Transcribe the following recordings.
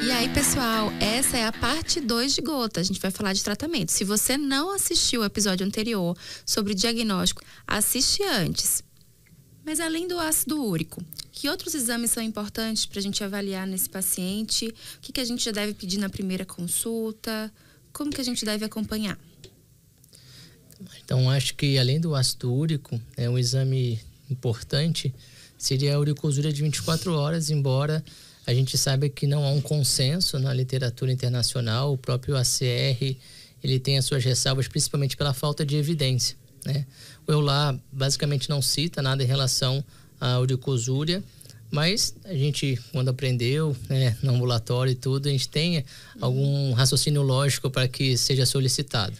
E aí, pessoal, essa é a parte 2 de gota. A gente vai falar de tratamento. Se você não assistiu o episódio anterior sobre diagnóstico, assiste antes. Mas além do ácido úrico, que outros exames são importantes para a gente avaliar nesse paciente? O que a gente já deve pedir na primeira consulta? Como que a gente deve acompanhar? Então, acho que além do ácido úrico, um exame importante seria a uricosúria de 24 horas, embora a gente saiba que não há um consenso na literatura internacional. O próprio ACR, ele tem as suas ressalvas, principalmente pela falta de evidência, né? O EULAR basicamente não cita nada em relação à uricosúria, mas a gente, quando aprendeu, né, no ambulatório e tudo, a gente tem algum raciocínio lógico para que seja solicitado.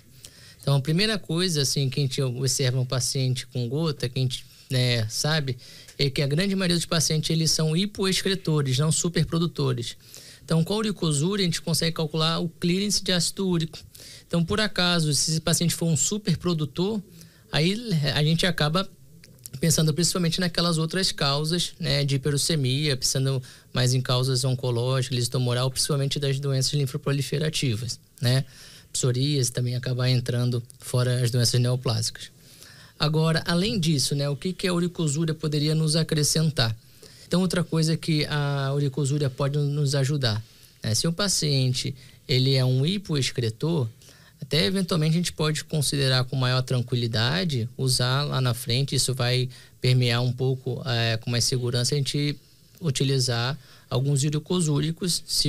Então, a primeira coisa, assim, que a gente observa um paciente com gota, que a gente, né, sabe, é que a grande maioria dos pacientes, eles são hipoexcretores, não superprodutores. Então, com a uricosúria, a gente consegue calcular o clearance de ácido úrico. Então, por acaso, se esse paciente for um superprodutor, aí a gente acaba pensando principalmente naquelas outras causas, né, de hiperuricemia, pensando mais em causas oncológicas, lisitomoral, principalmente das doenças linfoproliferativas, né? Psoríase também acabar entrando fora as doenças neoplásicas. Agora, além disso, né, o que a uricosúria poderia nos acrescentar? Então, outra coisa que a uricosúria pode nos ajudar, né? Se o paciente ele é um hipoexcretor, até eventualmente a gente pode considerar com maior tranquilidade, usar lá na frente, isso vai permear um pouco com mais segurança, a gente utilizar alguns uricosúricos, se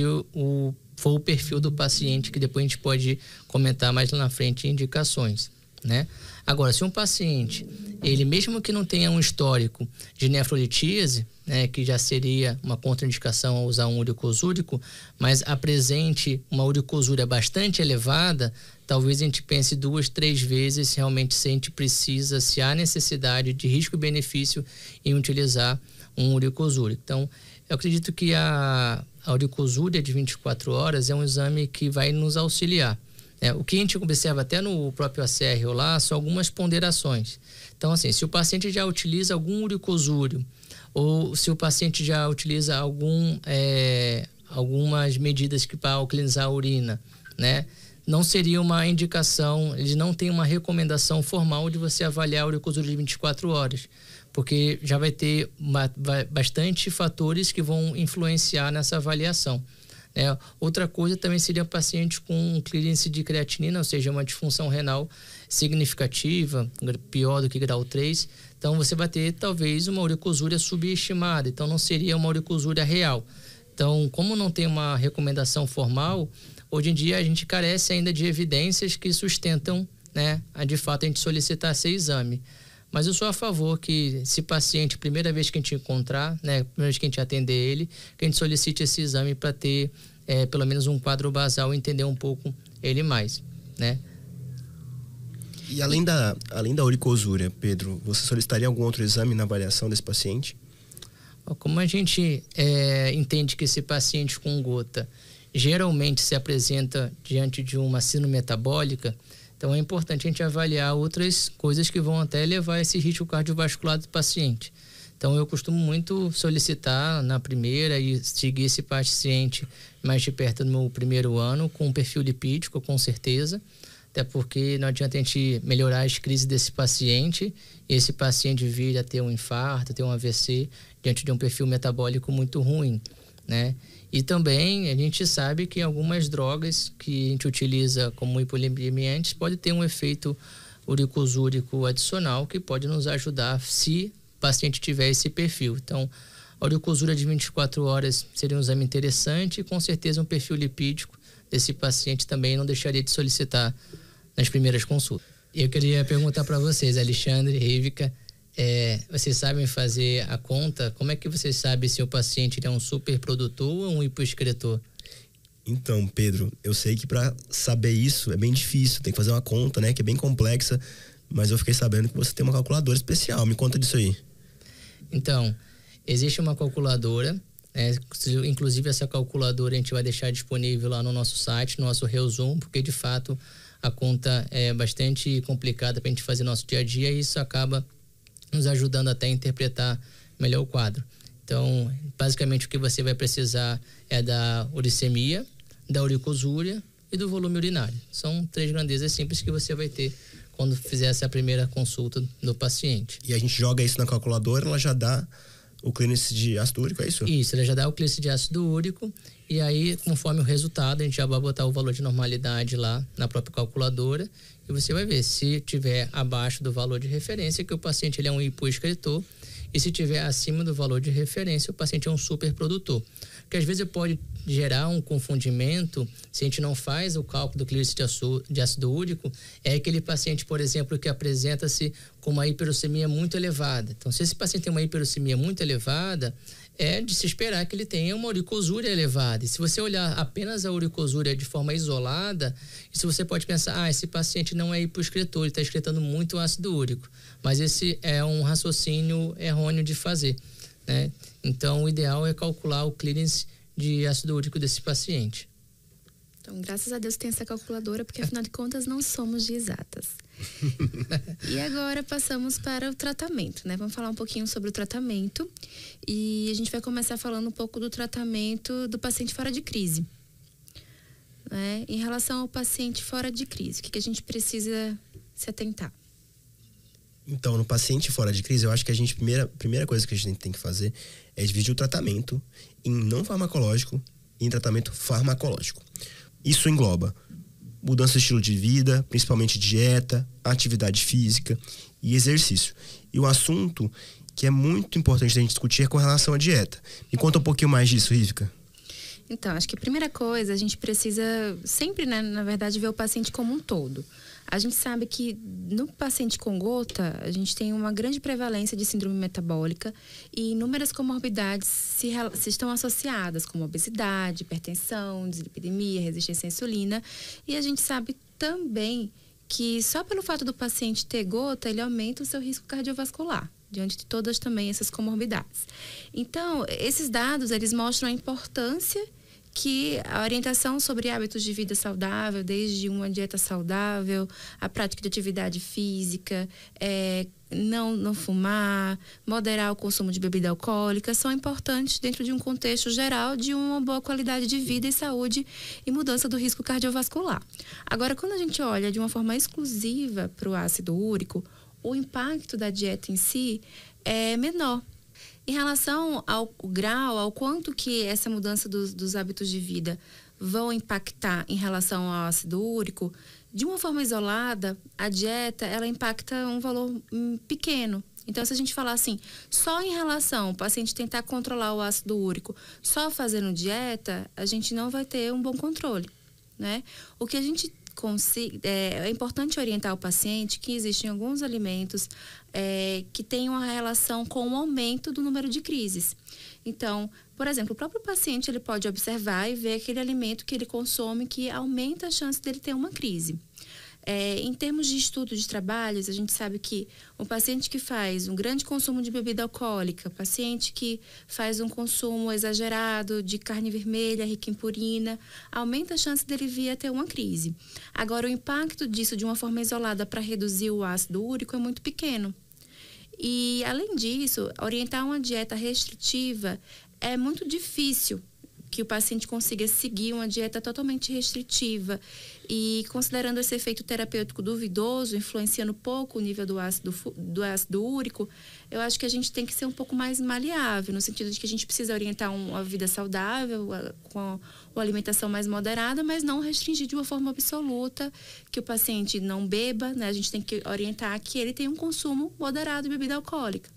for o perfil do paciente, que depois a gente pode comentar mais lá na frente indicações, né? Agora, se um paciente, ele mesmo que não tenha um histórico de nefrolitíase, né, que já seria uma contraindicação a usar um uricosúrico, mas apresente uma uricosúria bastante elevada, talvez a gente pense 2, 3 vezes realmente se a gente precisa, se há necessidade de risco-benefício em utilizar um uricosúrico. Então, eu acredito que a uricosúria de 24 horas é um exame que vai nos auxiliar. O que a gente observa até no próprio ACR lá são algumas ponderações. Então, assim, se o paciente já utiliza algum uricosúrio ou se o paciente já utiliza algumas medidas para alcalinizar a urina, né? Não seria uma indicação, eles não têm uma recomendação formal de você avaliar a uricosúria de 24 horas, porque já vai ter bastante fatores que vão influenciar nessa avaliação. Outra coisa também seria paciente com clearance de creatinina, ou seja, uma disfunção renal significativa, pior do que grau 3. Então, você vai ter talvez uma uricosúria subestimada, então não seria uma uricosúria real. Então, como não tem uma recomendação formal, hoje em dia a gente carece ainda de evidências que sustentam, né, de fato a gente solicitar esse exame. Mas eu sou a favor que esse paciente, primeira vez que a gente encontrar, né, primeira vez que a gente atender ele, que a gente solicite esse exame para ter pelo menos um quadro basal e entender um pouco ele mais, né? E além da uricosúria, Pedro, você solicitaria algum outro exame na avaliação desse paciente? Como a gente entende que esse paciente com gota geralmente se apresenta diante de uma síndrome metabólica, então é importante a gente avaliar outras coisas que vão até levar esse risco cardiovascular do paciente. Então eu costumo muito solicitar na primeira e seguir esse paciente mais de perto no meu primeiro ano com um perfil lipídico, com certeza, até porque não adianta a gente melhorar as crises desse paciente e esse paciente vir a ter um infarto, ter um AVC diante de um perfil metabólico muito ruim, né? E também a gente sabe que algumas drogas que a gente utiliza como hipolipemiantes pode ter um efeito uricosúrico adicional que pode nos ajudar se o paciente tiver esse perfil. Então, a uricosúria de 24 horas seria um exame interessante e com certeza um perfil lipídico desse paciente também não deixaria de solicitar nas primeiras consultas. Eu queria perguntar para vocês, Alexandre, Rivica, vocês sabem fazer a conta? Como é que vocês sabem se o paciente é um superprodutor ou um hipoexcretor? Então, Pedro, eu sei que para saber isso é bem difícil, tem que fazer uma conta, né, que é bem complexa, mas eu fiquei sabendo que você tem uma calculadora especial. Me conta disso aí. Então, existe uma calculadora, inclusive essa calculadora a gente vai deixar disponível lá no nosso site, no nosso Reusum, porque de fato a conta é bastante complicada para a gente fazer no nosso dia a dia e isso acaba nos ajudando até a interpretar melhor o quadro. Então, basicamente, o que você vai precisar é da uricemia, da uricosúria e do volume urinário. São 3 grandezas simples que você vai ter quando fizer essa primeira consulta do paciente. E a gente joga isso na calculadora, ela já dá o clearance de ácido úrico, é isso? Isso, ela já dá o clearance de ácido úrico e aí, conforme o resultado, a gente já vai botar o valor de normalidade lá na própria calculadora e você vai ver se tiver abaixo do valor de referência, que o paciente ele é um hipoexcretor, e se tiver acima do valor de referência, o paciente é um superprodutor. Porque às vezes pode gerar um confundimento se a gente não faz o cálculo do clearance de ácido úrico, é aquele paciente, por exemplo, que apresenta-se com uma hiperuricemia muito elevada. Então, se esse paciente tem uma hiperuricemia muito elevada, é de se esperar que ele tenha uma uricosúria elevada. E se você olhar apenas a uricosúria de forma isolada, isso você pode pensar, esse paciente não é hipoexcretor, ele está excretando muito ácido úrico. Mas esse é um raciocínio errôneo de fazer, né? Então, o ideal é calcular o clearance de ácido úrico desse paciente. Então, graças a Deus tem essa calculadora, porque afinal de contas não somos de exatas. E agora passamos para o tratamento, né? Vamos falar um pouquinho sobre o tratamento e a gente vai começar falando um pouco do tratamento do paciente fora de crise, né? Em relação ao paciente fora de crise, o que a gente precisa se atentar? Então, no paciente fora de crise, eu acho que a primeira coisa que a gente tem que fazer é dividir o tratamento em não farmacológico e em tratamento farmacológico. Isso engloba mudança de estilo de vida, principalmente dieta, atividade física e exercício. E o assunto que é muito importante a gente discutir é com relação à dieta. Me conta um pouquinho mais disso, Rivka. Então, acho que a primeira coisa, a gente precisa sempre, né, na verdade, ver o paciente como um todo. A gente sabe que no paciente com gota, a gente tem uma grande prevalência de síndrome metabólica e inúmeras comorbidades se estão associadas, como obesidade, hipertensão, dislipidemia, resistência à insulina. E a gente sabe também que só pelo fato do paciente ter gota, ele aumenta o seu risco cardiovascular, diante de todas também essas comorbidades. Então, esses dados, eles mostram a importância que a orientação sobre hábitos de vida saudável, desde uma dieta saudável, a prática de atividade física, não fumar, moderar o consumo de bebida alcoólica, são importantes dentro de um contexto geral de uma boa qualidade de vida e saúde e mudança do risco cardiovascular. Agora, quando a gente olha de uma forma exclusiva para o ácido úrico, o impacto da dieta em si é menor. Em relação ao grau, ao quanto que essa mudança dos hábitos de vida vão impactar em relação ao ácido úrico, de uma forma isolada, a dieta, ela impacta um valor pequeno. Então, se a gente falar assim, só em relação ao paciente tentar controlar o ácido úrico, só fazendo dieta, a gente não vai ter um bom controle, né? O que a gente é importante orientar o paciente que existem alguns alimentos que têm uma relação com o aumento do número de crises. Então, por exemplo, o próprio paciente ele pode observar e ver aquele alimento que ele consome que aumenta a chance dele ter uma crise. Em termos de estudo de trabalhos, a gente sabe que um paciente que faz um grande consumo de bebida alcoólica, paciente que faz um consumo exagerado de carne vermelha, rica em purina, aumenta a chance dele vir a ter uma crise. Agora, o impacto disso de uma forma isolada para reduzir o ácido úrico é muito pequeno. E, além disso, orientar uma dieta restritiva é muito difícil que o paciente consiga seguir uma dieta totalmente restritiva e considerando esse efeito terapêutico duvidoso, influenciando pouco o nível do ácido úrico, eu acho que a gente tem que ser um pouco mais maleável, no sentido de que a gente precisa orientar uma vida saudável, com uma alimentação mais moderada, mas não restringir de uma forma absoluta que o paciente não beba, né? A gente tem que orientar que ele tenha um consumo moderado de bebida alcoólica.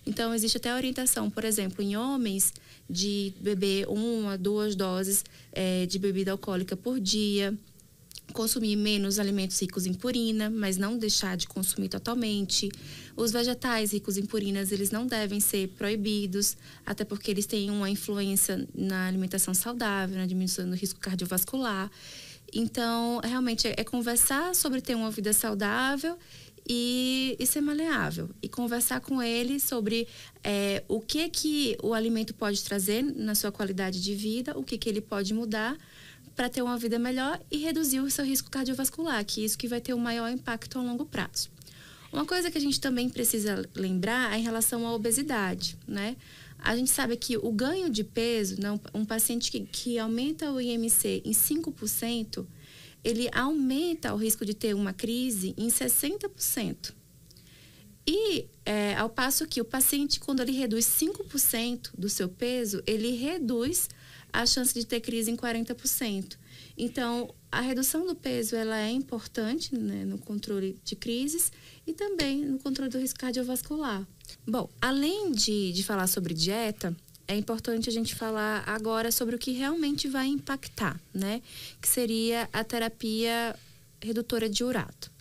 Então, existe até a orientação, por exemplo, em homens, de beber 1 a 2 doses de bebida alcoólica por dia, consumir menos alimentos ricos em purina, mas não deixar de consumir totalmente. Os vegetais ricos em purinas, eles não devem ser proibidos, até porque eles têm uma influência na alimentação saudável, na diminuição do risco cardiovascular. Então, realmente, é conversar sobre ter uma vida saudável e ser maleável. E conversar com ele sobre o que o alimento pode trazer na sua qualidade de vida, o que ele pode mudar para ter uma vida melhor e reduzir o seu risco cardiovascular, que é isso que vai ter o maior impacto a longo prazo. Uma coisa que a gente também precisa lembrar é em relação à obesidade, né? A gente sabe que o ganho de peso, não, um paciente que aumenta o IMC em 5%, ele aumenta o risco de ter uma crise em 60%. E ao passo que o paciente, quando ele reduz 5% do seu peso, ele reduz a chance de ter crise em 40%. Então, a redução do peso ela é importante, né, no controle de crises e também no controle do risco cardiovascular. Bom, além de falar sobre dieta, é importante a gente falar agora sobre o que realmente vai impactar, né? Que seria a terapia redutora de urato.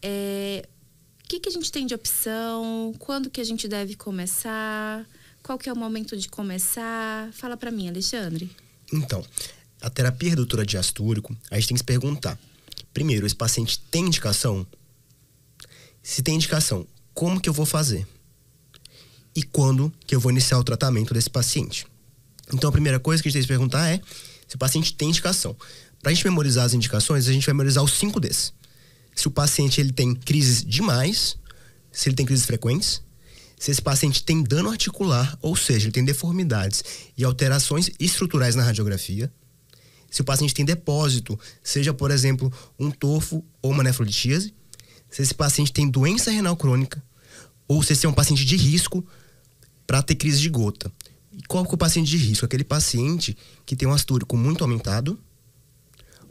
O que a gente tem de opção? Quando que a gente deve começar? Qual que é o momento de começar? Fala para mim, Alexandre. Então, a terapia redutora de ácido úrico, a gente tem que se perguntar. Primeiro, esse paciente tem indicação? Se tem indicação, como que eu vou fazer? E quando que eu vou iniciar o tratamento desse paciente? Então, a primeira coisa que a gente tem que se perguntar é se o paciente tem indicação. Para a gente memorizar as indicações, a gente vai memorizar os 5 Ds. Se o paciente ele tem crises demais, se ele tem crises frequentes, se esse paciente tem dano articular, ou seja, ele tem deformidades e alterações estruturais na radiografia, se o paciente tem depósito, seja, por exemplo, um tofo ou uma nefrolitíase, se esse paciente tem doença renal crônica, ou se esse é um paciente de risco para ter crise de gota. E qual que é o paciente de risco? Aquele paciente que tem um ácido úrico muito aumentado,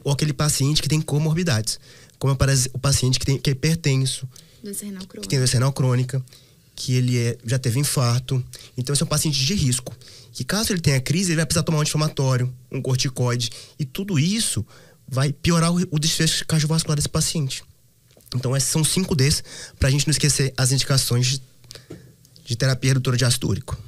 ou aquele paciente que tem comorbidades, como o paciente que é hipertenso, que tem doença renal crônica, que ele já teve infarto. Então, esse é um paciente de risco. Que caso ele tenha crise, ele vai precisar tomar um anti-inflamatório, um corticoide. E tudo isso vai piorar o desfecho cardiovascular desse paciente. Então, esses são 5 Ds para a gente não esquecer as indicações de terapia redutora de ácido úrico.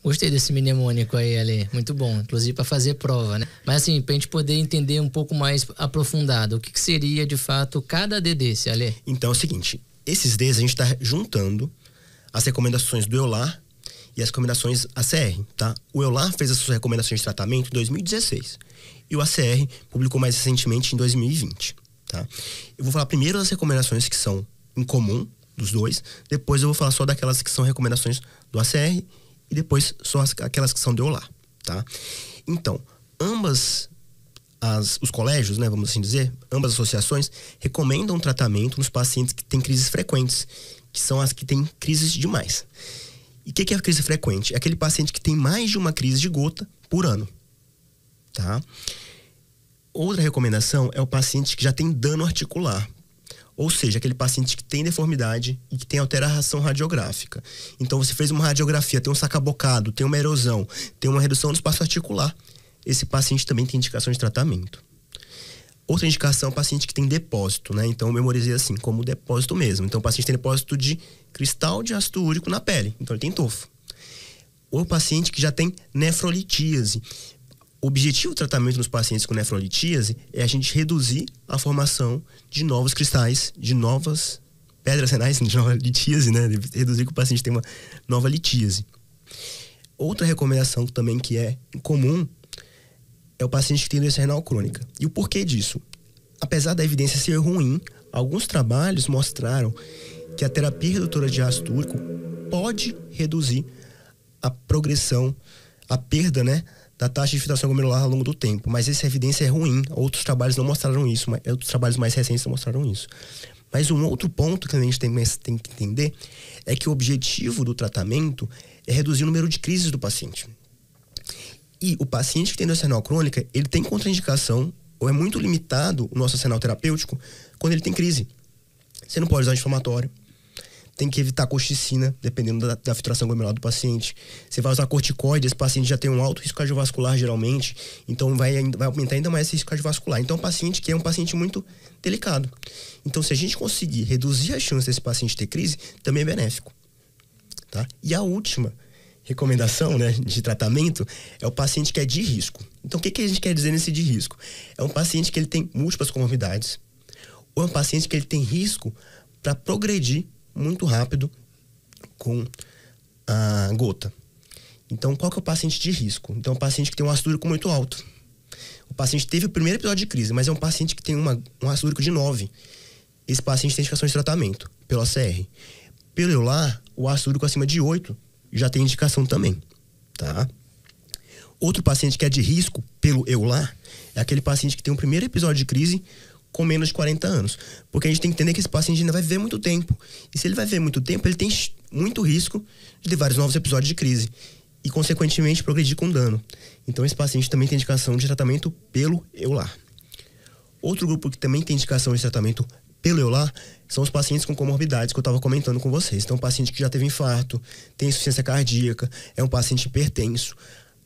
Gostei desse mnemônico aí, Ale. Muito bom. Inclusive para fazer prova, né? Mas assim, pra gente poder entender um pouco mais aprofundado, o que seria de fato cada D desse, Ale? Então é o seguinte, esses Ds a gente está juntando as recomendações do EULAR e as recomendações ACR, tá? O EULAR fez as suas recomendações de tratamento em 2016 e o ACR publicou mais recentemente em 2020, tá? Eu vou falar primeiro das recomendações que são em comum dos dois, depois eu vou falar só daquelas que são recomendações do ACR e depois só aquelas que são do EULAR, tá? Então, os colégios, né, vamos assim dizer, ambas as associações recomendam um tratamento nos pacientes que têm crises frequentes, que são as que têm crises demais. E o que é a crise frequente? É aquele paciente que tem mais de uma crise de gota por ano, tá? Outra recomendação é o paciente que já tem dano articular, ou seja, aquele paciente que tem deformidade e que tem alteração radiográfica. Então, você fez uma radiografia, tem um sacabocado, tem uma erosão, tem uma redução do espaço articular. Esse paciente também tem indicação de tratamento. Outra indicação é o paciente que tem depósito, né? Então, eu memorizei assim, como depósito mesmo. Então, o paciente tem depósito de cristal de ácido úrico na pele. Então, ele tem tofo. Ou o paciente que já tem nefrolitíase. O objetivo do tratamento nos pacientes com nefrolitíase é a gente reduzir a formação de novos cristais, de novas pedras renais, de nova litíase, né? Reduzir que o paciente tem uma nova litíase. Outra recomendação também que é comum é o paciente que tem doença renal crônica. E o porquê disso? Apesar da evidência ser ruim, alguns trabalhos mostraram que a terapia redutora de ácido úrico pode reduzir a progressão, a perda, né, da taxa de filtração glomerular ao longo do tempo. Mas essa evidência é ruim. Outros trabalhos não mostraram isso, mas outros trabalhos mais recentes não mostraram isso. Mas um outro ponto que a gente tem que entender é que o objetivo do tratamento é reduzir o número de crises do paciente. E o paciente que tem doença renal crônica, ele tem contraindicação, ou é muito limitado o nosso arsenal terapêutico, quando ele tem crise. Você não pode usar anti-inflamatório. Tem que evitar colchicina, dependendo da filtração glomerular do paciente. Você vai usar corticoide, esse paciente já tem um alto risco cardiovascular, geralmente. Então, vai aumentar ainda mais esse risco cardiovascular. Então, é um paciente que é um paciente muito delicado. Então, se a gente conseguir reduzir a chance desse paciente ter crise, também é benéfico, tá? E a última recomendação, né, de tratamento é o paciente que é de risco. Então, o que a gente quer dizer nesse de risco? É um paciente que ele tem múltiplas comorbidades, ou é um paciente que ele tem risco para progredir muito rápido com a gota. Então, qual que é o paciente de risco? Então, é um paciente que tem um ácido úrico muito alto. O paciente teve o primeiro episódio de crise, mas é um paciente que tem um ácido úrico de 9. esse paciente tem indicação de tratamento pelo ACR. Pelo EULAR, o ácido úrico acima de 8 já tem indicação também, tá? Outro paciente que é de risco pelo EULAR é aquele paciente que tem um primeiro episódio de crise com menos de 40 anos. Porque a gente tem que entender que esse paciente ainda vai viver muito tempo. E se ele vai viver muito tempo, ele tem muito risco de ter vários novos episódios de crise. E, consequentemente, progredir com dano. Então, esse paciente também tem indicação de tratamento pelo EULAR. Outro grupo que também tem indicação de tratamento pelo EULAR são os pacientes com comorbidades que eu estava comentando com vocês. Então, um paciente que já teve infarto, tem insuficiência cardíaca, é um paciente hipertenso.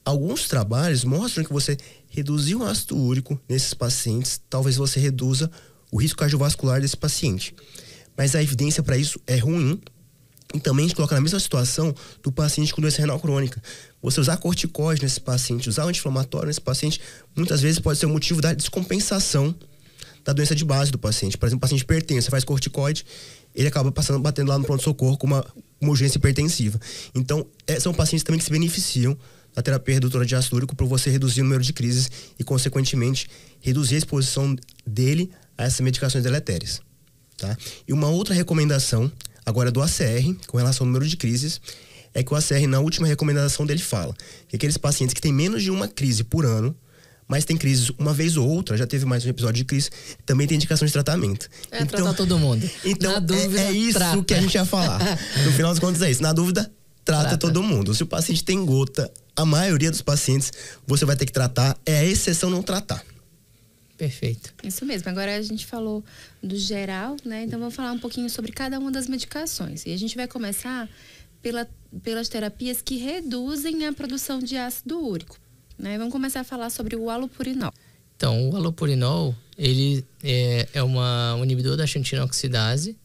Alguns trabalhos mostram que você reduzir o ácido úrico nesses pacientes, talvez você reduza o risco cardiovascular desse paciente. Mas a evidência para isso é ruim. E também a gente coloca na mesma situação do paciente com doença renal crônica. Você usar corticóide nesse paciente, usar anti-inflamatório nesse paciente, muitas vezes pode ser o motivo da descompensação da doença de base do paciente. Por exemplo, o paciente hipertenso, você faz corticóide, ele acaba batendo lá no pronto-socorro com uma urgência hipertensiva. Então, são pacientes também que se beneficiam da terapia redutora de ácido úrico por você reduzir o número de crises e, consequentemente, reduzir a exposição dele a essas medicações deletérias. Tá? E uma outra recomendação, agora do ACR, com relação ao número de crises, é que o ACR, na última recomendação dele, fala que aqueles pacientes que têm menos de uma crise por ano, mas tem crises uma vez ou outra, já teve mais um episódio de crise, também tem indicação de tratamento. Então, tratar todo mundo. Então, na dúvida, é isso trata. que a gente ia falar. No final das contas é isso. Na dúvida, trata todo mundo. Se o paciente tem gota, a maioria dos pacientes você vai ter que tratar. É a exceção não tratar. Perfeito. Isso mesmo. Agora a gente falou do geral, né? Então vamos falar um pouquinho sobre cada uma das medicações. E a gente vai começar pelas terapias que reduzem a produção de ácido úrico, né? Vamos começar a falar sobre o allopurinol. Então, o allopurinol, ele é um inibidor da xantina oxidase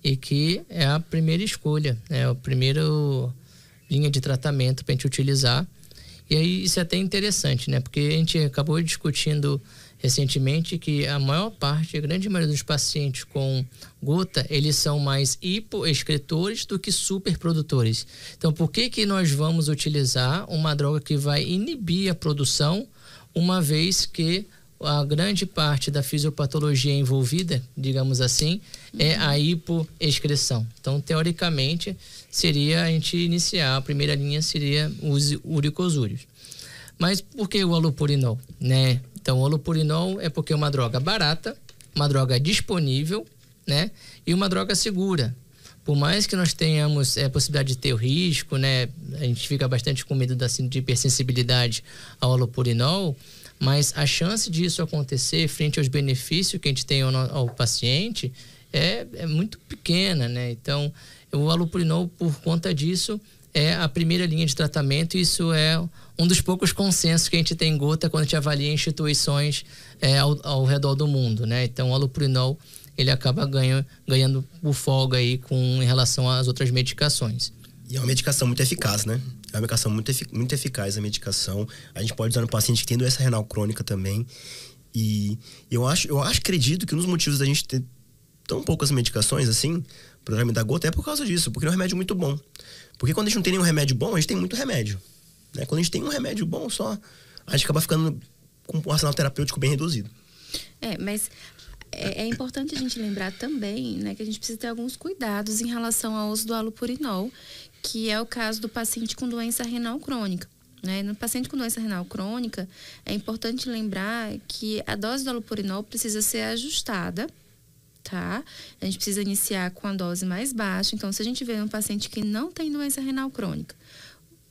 e que é a primeira escolha, é a primeira linha de tratamento para a gente utilizar. E aí isso é até interessante, né? Porque a gente acabou discutindo recentemente que a maior parte, a grande maioria dos pacientes com gota, eles são mais hipoexcretores do que superprodutores. Então, por que nós vamos utilizar uma droga que vai inibir a produção, uma vez que a grande parte da fisiopatologia envolvida, digamos assim, é a hipoexcreção? Então, teoricamente, seria a gente iniciar, a primeira linha seria os uricosúrios. Mas por que o allopurinol, né? Então, o allopurinol é porque é uma droga barata, uma droga disponível, né? E uma droga segura. Por mais que nós tenhamos a possibilidade de ter o risco, né? A gente fica bastante com medo de hipersensibilidade ao allopurinol, mas a chance disso acontecer frente aos benefícios que a gente tem ao paciente é muito pequena, né? Então, o allopurinol, por conta disso, é a primeira linha de tratamento, e isso é um dos poucos consensos que a gente tem em gota quando a gente avalia instituições ao redor do mundo, né? Então, o allopurinol, ele acaba ganhando por folga aí em relação às outras medicações. E é uma medicação muito eficaz, né? É uma medicação muito eficaz a medicação. A gente pode usar no paciente que tem doença renal crônica também. E acredito que um dos motivos da gente ter tão poucas medicações assim para o tratamento da gota é por causa disso, porque é um remédio muito bom. Porque quando a gente não tem nenhum remédio bom, a gente tem muito remédio, né? Quando a gente tem um remédio bom só, a gente acaba ficando com um arsenal terapêutico bem reduzido. Mas é importante a gente lembrar também, né, que a gente precisa ter alguns cuidados em relação ao uso do allopurinol, que é o caso do paciente com doença renal crônica, né? No paciente com doença renal crônica, é importante lembrar que a dose do allopurinol precisa ser ajustada, tá? A gente precisa iniciar com a dose mais baixa. Então, se a gente vê um paciente que não tem doença renal crônica,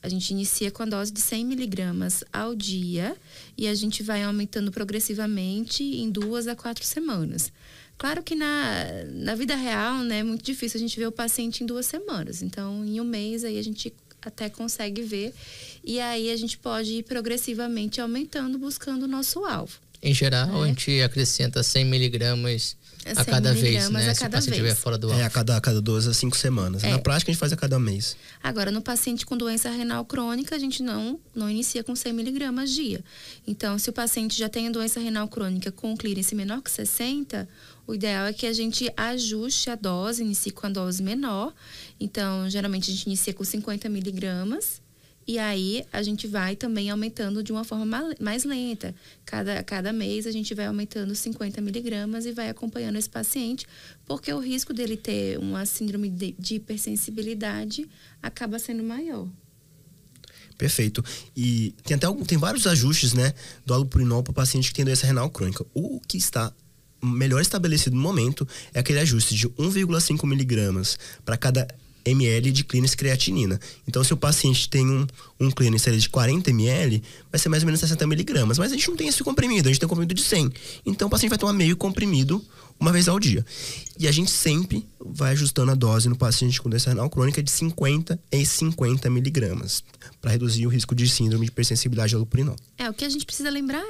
a gente inicia com a dose de 100 miligramas ao dia e a gente vai aumentando progressivamente em 2 a 4 semanas. Claro que na vida real, né, é muito difícil a gente ver o paciente em 2 semanas. Então, em um mês, aí a gente até consegue ver. E aí a gente pode ir progressivamente aumentando, buscando o nosso alvo. Em geral, a gente acrescenta 100 miligramas a cada vez, né? Se o paciente estiver fora do alvo. A cada 2 a 5 semanas. Na prática, a gente faz a cada mês. Agora, no paciente com doença renal crônica, a gente não inicia com 100 miligramas dia. Então, se o paciente já tem doença renal crônica com clearance menor que 60, o ideal é que a gente ajuste a dose, inicie com a dose menor. Então, geralmente, a gente inicia com 50 miligramas E aí, a gente vai também aumentando de uma forma mais lenta. Cada mês, a gente vai aumentando 50 miligramas e vai acompanhando esse paciente, porque o risco dele ter uma síndrome de hipersensibilidade acaba sendo maior. Perfeito. E tem vários ajustes, né, do allopurinol para o paciente que tem doença renal crônica. O que está melhor estabelecido no momento é aquele ajuste de 1,5 miligramas para cada ml de clearance creatinina. Então, se o paciente tem um clearance de 40 ml, vai ser mais ou menos 60 miligramas. Mas a gente não tem esse comprimido, a gente tem um comprimido de 100. Então, o paciente vai tomar meio comprimido uma vez ao dia. E a gente sempre vai ajustando a dose no paciente com doença renal crônica de 50 e 50 miligramas, para reduzir o risco de síndrome de hipersensibilidade ao allopurinol. O que a gente precisa lembrar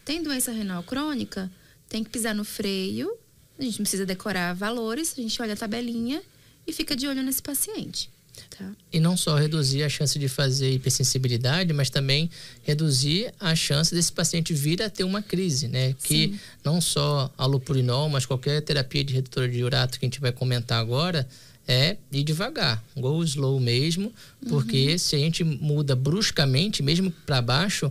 tem doença renal crônica, tem que pisar no freio, a gente não precisa decorar valores, a gente olha a tabelinha e fica de olho nesse paciente. Tá? E não só reduzir a chance de fazer hipersensibilidade, mas também reduzir a chance desse paciente vir a ter uma crise, né? Que Sim. não só allopurinol, mas qualquer terapia de redutora de urato que a gente vai comentar agora, é ir devagar, go slow mesmo, porque se a gente muda bruscamente, mesmo para baixo,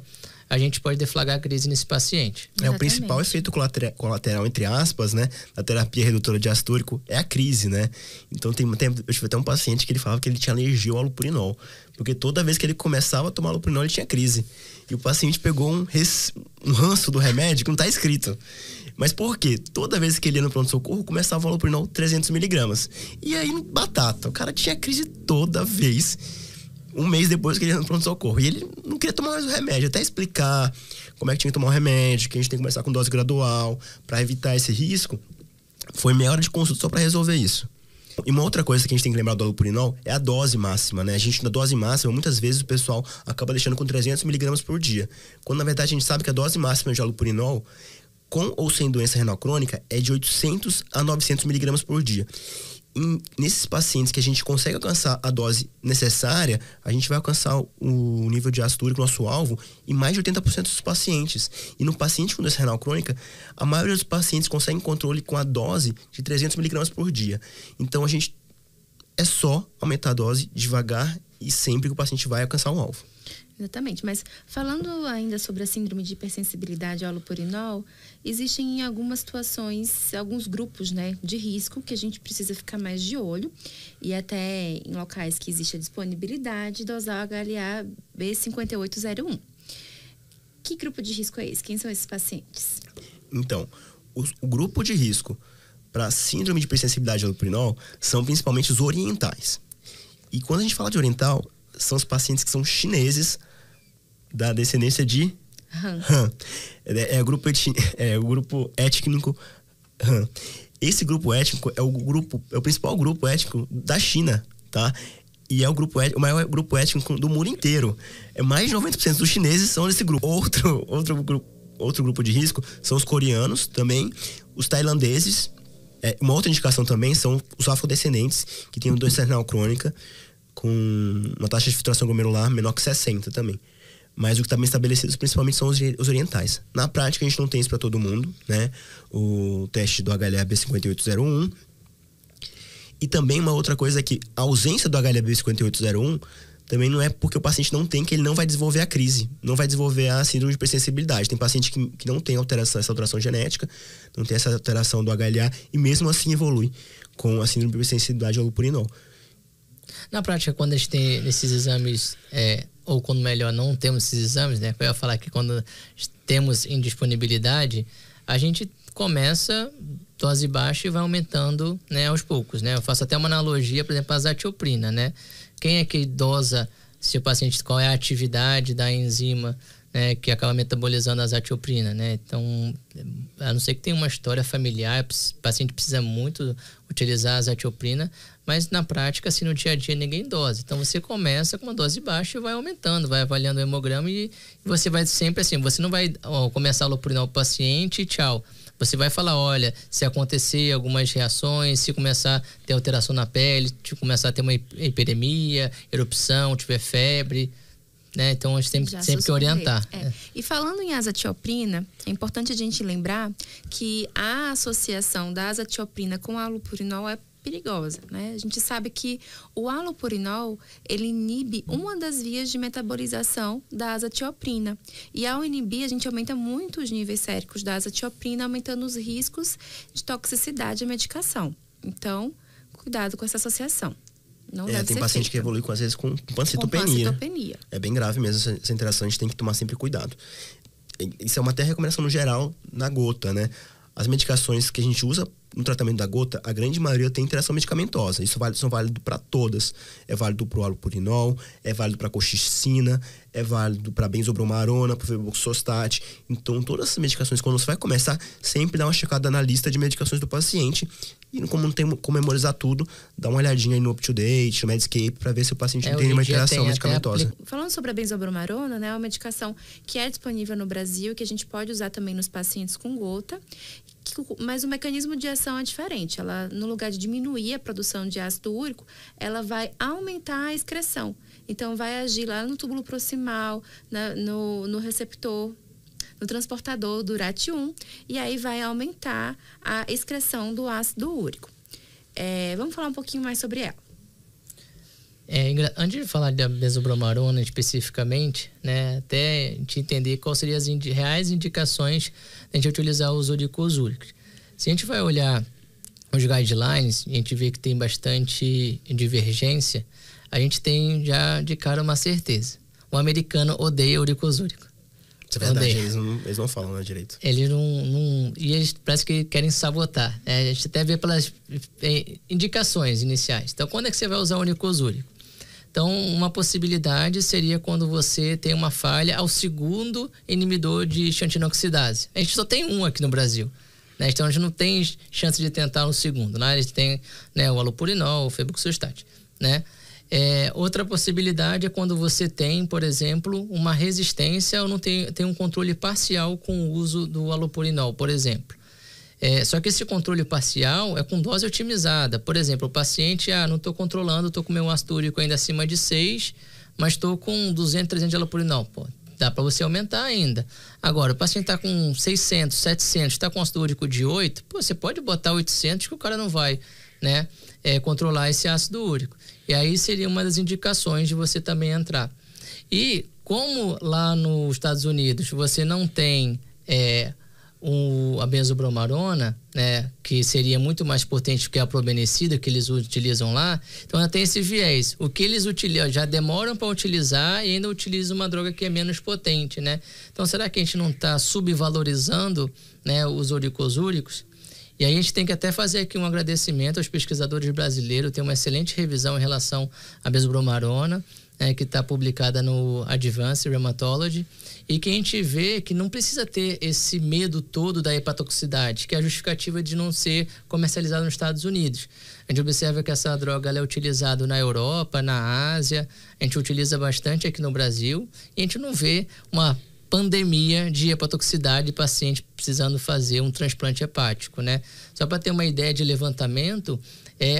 a gente pode deflagrar a crise nesse paciente. O principal efeito colateral, entre aspas, né, da terapia redutora de ácido úrico é a crise, né? Então, eu tive até um paciente que ele falava que ele tinha alergia ao allopurinol, porque toda vez que ele começava a tomar allopurinol, ele tinha crise. E o paciente pegou um ranço do remédio que não está escrito. Mas por quê? Toda vez que ele ia no pronto-socorro, começava o allopurinol 300 miligramas. E aí, batata, o cara tinha crise toda vez. Um mês depois que ele ia no pronto-socorro. E ele não queria tomar mais o remédio. Até explicar como é que tinha que tomar o remédio, que a gente tem que começar com dose gradual, para evitar esse risco. Foi meia hora de consulta só para resolver isso. E uma outra coisa que a gente tem que lembrar do allopurinol é a dose máxima, né? A gente, na dose máxima, muitas vezes o pessoal acaba deixando com 300 miligramas por dia. Quando, na verdade, a gente sabe que a dose máxima de allopurinol, com ou sem doença renal crônica, é de 800 a 900 miligramas por dia. Nesses pacientes que a gente consegue alcançar a dose necessária, a gente vai alcançar o nível de ácido úrico, nosso alvo, em mais de 80% dos pacientes. E no paciente com doença renal crônica, a maioria dos pacientes conseguem controle com a dose de 300 miligramas por dia. Então, a gente é só aumentar a dose devagar e sempre que o paciente vai alcançar o alvo. Exatamente, mas falando ainda sobre a síndrome de hipersensibilidade ao allopurinol, existem algumas situações, alguns grupos, né, de risco que a gente precisa ficar mais de olho, e até em locais que existe a disponibilidade, dosar o HLA B5801. Que grupo de risco é esse? Quem são esses pacientes? Então, o grupo de risco para síndrome de hipersensibilidade ao allopurinol são principalmente os orientais. E quando a gente fala de oriental, são os pacientes que são chineses da descendência de Han. É o grupo étnico Han. Esse grupo étnico é o principal grupo étnico da China, tá? E é o maior grupo étnico do mundo inteiro. Mais de 90% dos chineses são desse grupo. Outro grupo de risco são os coreanos também, os tailandeses. Uma outra indicação também são os afrodescendentes, que têm doença renal crônica, com uma taxa de filtração glomerular menor que 60 também. Mas o que está bem estabelecido principalmente são os orientais. Na prática, a gente não tem isso para todo mundo, né? O teste do HLA B5801. E também uma outra coisa é que a ausência do HLA B5801 também não é porque o paciente não tem, que ele não vai desenvolver a crise, não vai desenvolver a síndrome de hipersensibilidade. Tem paciente que não tem essa alteração genética, não tem essa alteração do HLA e mesmo assim evolui com a síndrome de hipersensibilidade ao allopurinol. Na prática, quando a gente tem esses exames, ou quando melhor não temos esses exames, né? Eu ia falar que quando temos indisponibilidade, a gente começa dose baixa e vai aumentando, né, aos poucos, né? Eu faço até uma analogia, por exemplo, a azatioprina, né? Quem é que dosa se o paciente, qual é a atividade da enzima, né, que acaba metabolizando a azatioprina, né? Então, a não ser que tenha uma história familiar, o paciente precisa muito utilizar a azatioprina, mas na prática, assim, no dia a dia, ninguém dosa. Então, você começa com uma dose baixa e vai aumentando, vai avaliando o hemograma e você vai sempre assim, você não vai começar a allopurinol para o paciente e tchau. Você vai falar, olha, se acontecer algumas reações, se começar a ter alteração na pele, se começar a ter uma hiperemia, erupção, tiver febre, né? Então, a gente tem sempre que orientar. E falando em azatioprina, é importante a gente lembrar que a associação da azatioprina com a allopurinol é perigosa, né? A gente sabe que o halopurinol, ele inibe uma das vias de metabolização da azatioprina. E ao inibir, a gente aumenta muito os níveis séricos da azatioprina, aumentando os riscos de toxicidade à medicação. Então, cuidado com essa associação. Não deve tem ser paciente feito. que evolui às vezes com pancitopenia. É bem grave mesmo essa interação, a gente tem que tomar sempre cuidado. Isso é uma até recomendação no geral na gota, né? As medicações que a gente usa no tratamento da gota, a grande maioria tem interação medicamentosa. Isso é válido para todas. É válido para o halopurinol, é válido para a colchicina, é válido para a benzobromarona, para o febuxostat. Então, todas essas medicações, quando você vai começar, sempre dá uma checada na lista de medicações do paciente. E como não tem como memorizar tudo, dá uma olhadinha aí no UpToDate, no Medscape, para ver se o paciente não tem nenhuma interação medicamentosa. Falando sobre a benzobromarona, né, é uma medicação que é disponível no Brasil, que a gente pode usar também nos pacientes com gota, mas o mecanismo de ação é diferente. Ela, no lugar de diminuir a produção de ácido úrico, ela vai aumentar a excreção. Então, vai agir lá no túbulo proximal, no receptor, no transportador do URAT1, e aí vai aumentar a excreção do ácido úrico. Vamos falar um pouquinho mais sobre ela. Antes de falar da benzobromarona especificamente, né, até a gente entender quais seriam as reais indicações de a gente utilizar os uricos úricos. Se a gente vai olhar os guidelines, a gente vê que tem bastante divergência, a gente tem já de cara uma certeza. O americano odeia uricos úricos. Isso é verdade, eles não falam, né, direito. Eles não... E eles parece que querem sabotar. A gente até vê pelas indicações iniciais. Então, quando é que você vai usar o uricosúrico? Então, uma possibilidade seria quando você tem uma falha ao segundo inibidor de xantinoxidase. A gente só tem um aqui no Brasil, né? Então, a gente não tem chance de tentar no segundo, né? A gente tem, né, o halopurinol, o febuxostat, né? Outra possibilidade é quando você tem, por exemplo, uma resistência ou não tem um controle parcial com o uso do halopurinol, por exemplo. Só que esse controle parcial é com dose otimizada. Por exemplo, o paciente, não estou controlando, estou com meu ácido úrico ainda acima de 6, mas estou com 200, 300 de halopurinol. Pô, dá para você aumentar ainda. Agora, o paciente está com 600, 700, está com ácido úrico de 8, pô, você pode botar 800 que o cara não vai, né, controlar esse ácido úrico. E aí seria uma das indicações de você também entrar. E como lá nos Estados Unidos você não tem a benzobromarona, né, que seria muito mais potente que a probenecida que eles utilizam lá, então ela tem esse viés. O que eles utilizam, já demoram para utilizar e ainda utilizam uma droga que é menos potente, né? Então será que a gente não está subvalorizando, né, os uricosúricos? E aí a gente tem que até fazer aqui um agradecimento aos pesquisadores brasileiros. Tem uma excelente revisão em relação à benzobromarona, que está publicada no Advanced Rheumatology, e que a gente vê que não precisa ter esse medo todo da hepatotoxicidade, que é a justificativa de não ser comercializada nos Estados Unidos. A gente observa que essa droga ela é utilizada na Europa, na Ásia, a gente utiliza bastante aqui no Brasil, e a gente não vê uma pandemia de hepatotoxicidade de paciente precisando fazer um transplante hepático, né? Só para ter uma ideia de levantamento,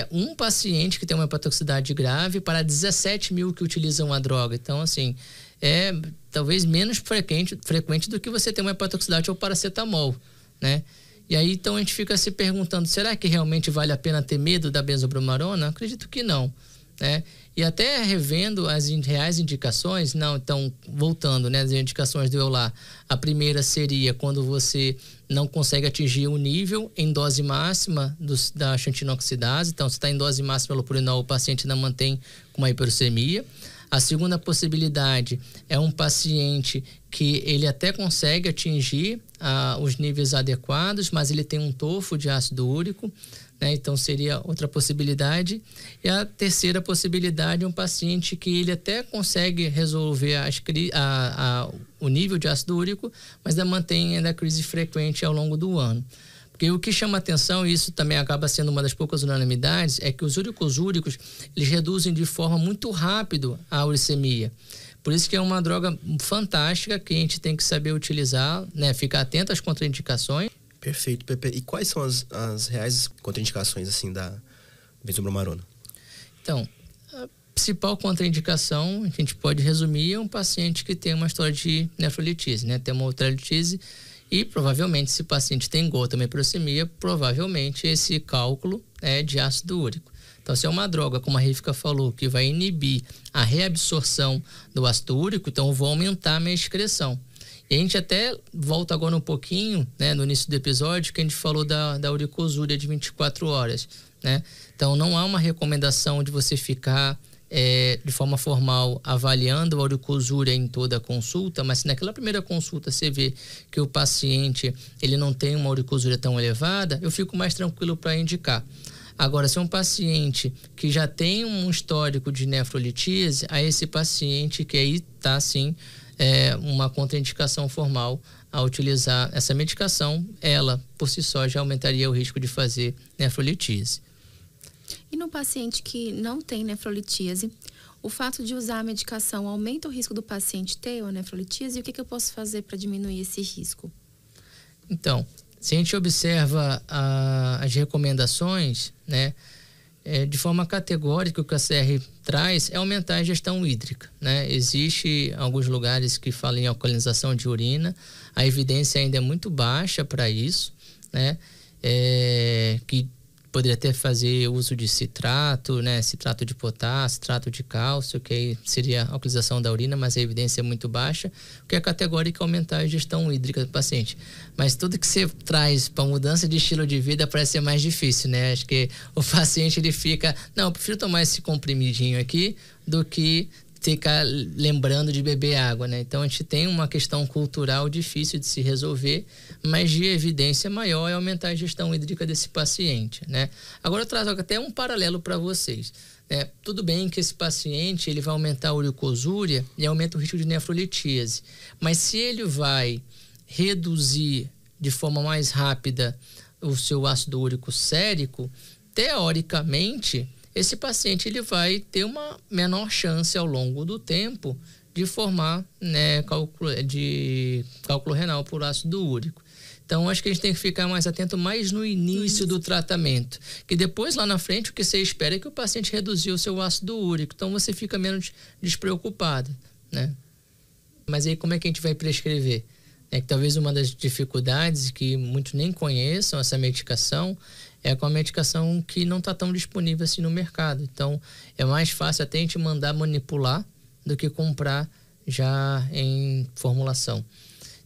um paciente que tem uma hepatotoxicidade grave para 17 mil que utilizam a droga. Então, assim, talvez menos frequente do que você ter uma hepatotoxicidade ao paracetamol, né? E aí, então, a gente fica se perguntando, será que realmente vale a pena ter medo da benzobromarona? Acredito que não, né? E até revendo as reais indicações, então, voltando, né, as indicações do EULAR, a primeira seria quando você não consegue atingir o nível em dose máxima da xantinoxidase. Então, se está em dose máxima do halopurinol, o paciente ainda mantém com uma hiperuricemia. A segunda possibilidade é um paciente que ele até consegue atingir os níveis adequados, mas ele tem um tofo de ácido úrico, né? Então seria outra possibilidade. E a terceira possibilidade é um paciente que ele até consegue resolver o nível de ácido úrico, mas ainda mantém a crise frequente ao longo do ano. Porque o que chama atenção, e isso também acaba sendo uma das poucas unanimidades, é que os uricosúricos, eles reduzem de forma muito rápida a uricemia. Por isso que é uma droga fantástica que a gente tem que saber utilizar, né? Ficar atento às contraindicações. Perfeito, Pepe. E quais são as reais contraindicações, assim, da benzobromarona? Então, a principal contraindicação, a gente pode resumir, é um paciente que tem uma história de nefrolitise, né? Tem uma ultralitise E provavelmente, se o paciente tem gota ou hiperuricemia, provavelmente esse cálculo é de ácido úrico. Então, se é uma droga, como a Rivka falou, que vai inibir a reabsorção do ácido úrico, então eu vou aumentar a minha excreção. E a gente até volta agora um pouquinho, né, no início do episódio, que a gente falou da uricosúria de 24 horas, né? Então, não há uma recomendação de você ficar de forma formal avaliando a uricosúria em toda a consulta, mas se naquela primeira consulta você vê que o paciente ele não tem uma uricosúria tão elevada, eu fico mais tranquilo para indicar. Agora, se é um paciente que já tem um histórico de nefrolitise, a esse paciente que aí está sim uma contraindicação formal a utilizar essa medicação, ela por si só já aumentaria o risco de fazer nefrolitise. E no paciente que não tem nefrolitise, o fato de usar a medicação aumenta o risco do paciente ter a nefrolitise? E o que eu posso fazer para diminuir esse risco? Então, se a gente observa as recomendações, né, de forma categórica, o que a CR traz é aumentar a ingestão hídrica, né? Existe alguns lugares que falam em alcalinização de urina, a evidência ainda é muito baixa para isso, né? Que poderia até fazer uso de citrato, né? Citrato de potássio, citrato de cálcio, que aí seria a alcalinização da urina, mas a evidência é muito baixa. O que é categórico é aumentar a ingestão hídrica do paciente. Mas tudo que você traz para mudança de estilo de vida parece ser mais difícil, né? Acho que o paciente ele fica, não, eu prefiro tomar esse comprimidinho aqui do que ficar lembrando de beber água, né? Então a gente tem uma questão cultural difícil de se resolver, mas de evidência maior é aumentar a ingestão hídrica desse paciente, né? Agora eu trago até um paralelo para vocês, né? Tudo bem que esse paciente ele vai aumentar a uricosúria e aumenta o risco de nefrolitise, mas se ele vai reduzir de forma mais rápida o seu ácido úrico sérico, teoricamente esse paciente ele vai ter uma menor chance ao longo do tempo de formar, né, cálculo renal por ácido úrico. Então, acho que a gente tem que ficar mais atento mais no início do tratamento. Que depois, lá na frente, o que você espera é que o paciente reduziu o seu ácido úrico. Então, você fica menos despreocupado, né? Mas aí, como é que a gente vai prescrever? Que talvez uma das dificuldades que muitos nem conheçam essa medicação é com a medicação que não está tão disponível assim no mercado. Então, é mais fácil até a gente mandar manipular do que comprar já em formulação.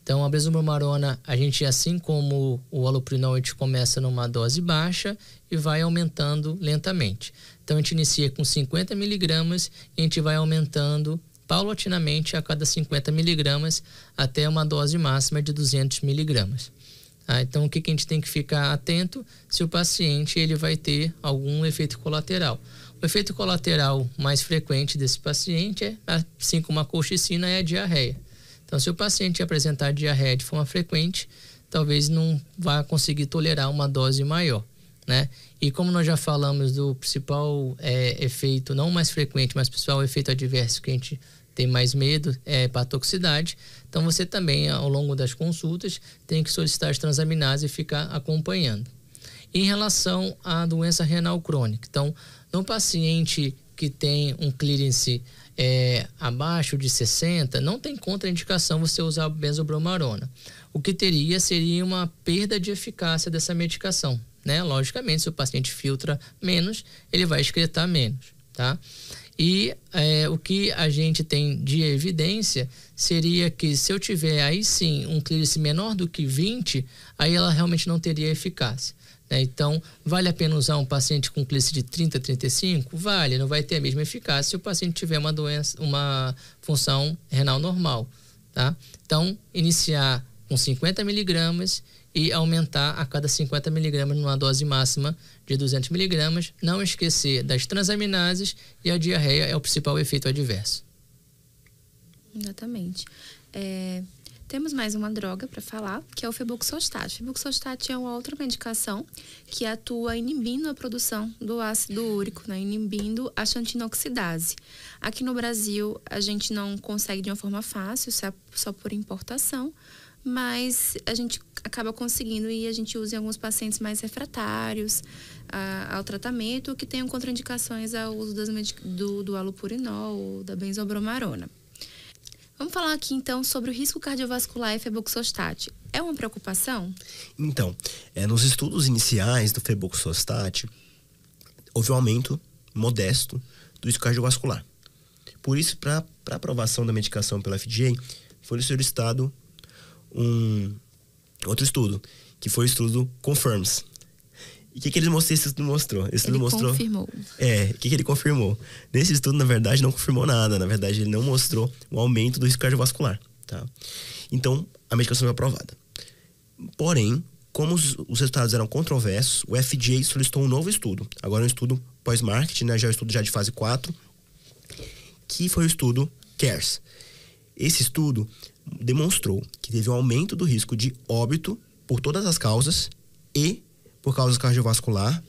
Então, a besobrommarona, a gente, assim como o allopurinol, a gente começa numa dose baixa e vai aumentando lentamente. Então, a gente inicia com 50 miligramas e a gente vai aumentando paulatinamente a cada 50 miligramas até uma dose máxima de 200 miligramas. Então, o que a gente tem que ficar atento se o paciente ele vai ter algum efeito colateral. O efeito colateral mais frequente desse paciente, assim como a colchicina, é a diarreia. Então, se o paciente apresentar diarreia de forma frequente, talvez não vá conseguir tolerar uma dose maior, né? E como nós já falamos do principal efeito, não mais frequente, mas principal efeito adverso que a gente tem mais medo é hepatotoxicidade. Então, você também, ao longo das consultas, tem que solicitar as transaminases e ficar acompanhando. Em relação à doença renal crônica, então, no paciente que tem um clearance abaixo de 60, não tem contraindicação você usar a besobrommarona. O que teria seria uma perda de eficácia dessa medicação, né? Logicamente, se o paciente filtra menos, ele vai excretar menos, tá? E o que a gente tem de evidência seria que se eu tiver aí sim um clearance menor do que 20, aí ela realmente não teria eficácia, né? Então, vale a pena usar um paciente com clearance de 30, 35? Vale, não vai ter a mesma eficácia se o paciente tiver uma função renal normal, tá? Então, iniciar com 50 miligramas e aumentar a cada 50 miligramas numa dose máxima de 200 miligramas. Não esquecer das transaminases, e a diarreia é o principal efeito adverso. Exatamente. Temos mais uma droga para falar, que é o febuxostat. O febuxostat é uma outra medicação que atua inibindo a produção do ácido úrico, né? Inibindo a xantinoxidase. Aqui no Brasil, a gente não consegue de uma forma fácil, só por importação, mas a gente acaba conseguindo e a gente usa em alguns pacientes mais refratários ao tratamento, que tenham contraindicações ao uso do allopurinol ou da besobrommarona. Vamos falar aqui, então, sobre o risco cardiovascular e febuxostat. É uma preocupação? Então, nos estudos iniciais do febuxostat, houve um aumento modesto do risco cardiovascular. Por isso, para aprovação da medicação pela FDA, foi solicitado outro estudo, que foi o estudo CONFIRMS. E o que esse estudo mostrou? Ele confirmou. O que ele confirmou? Nesse estudo, na verdade, não confirmou nada. Na verdade, ele não mostrou o aumento do risco cardiovascular. Tá? Então, a medicação foi aprovada. Porém, como os resultados eram controversos, o FDA solicitou um novo estudo. Agora é um estudo pós-marketing, né? Já é um estudo de fase 4, que foi o estudo CARES. Esse estudo demonstrou que teve um aumento do risco de óbito por todas as causas e por causa cardiovascular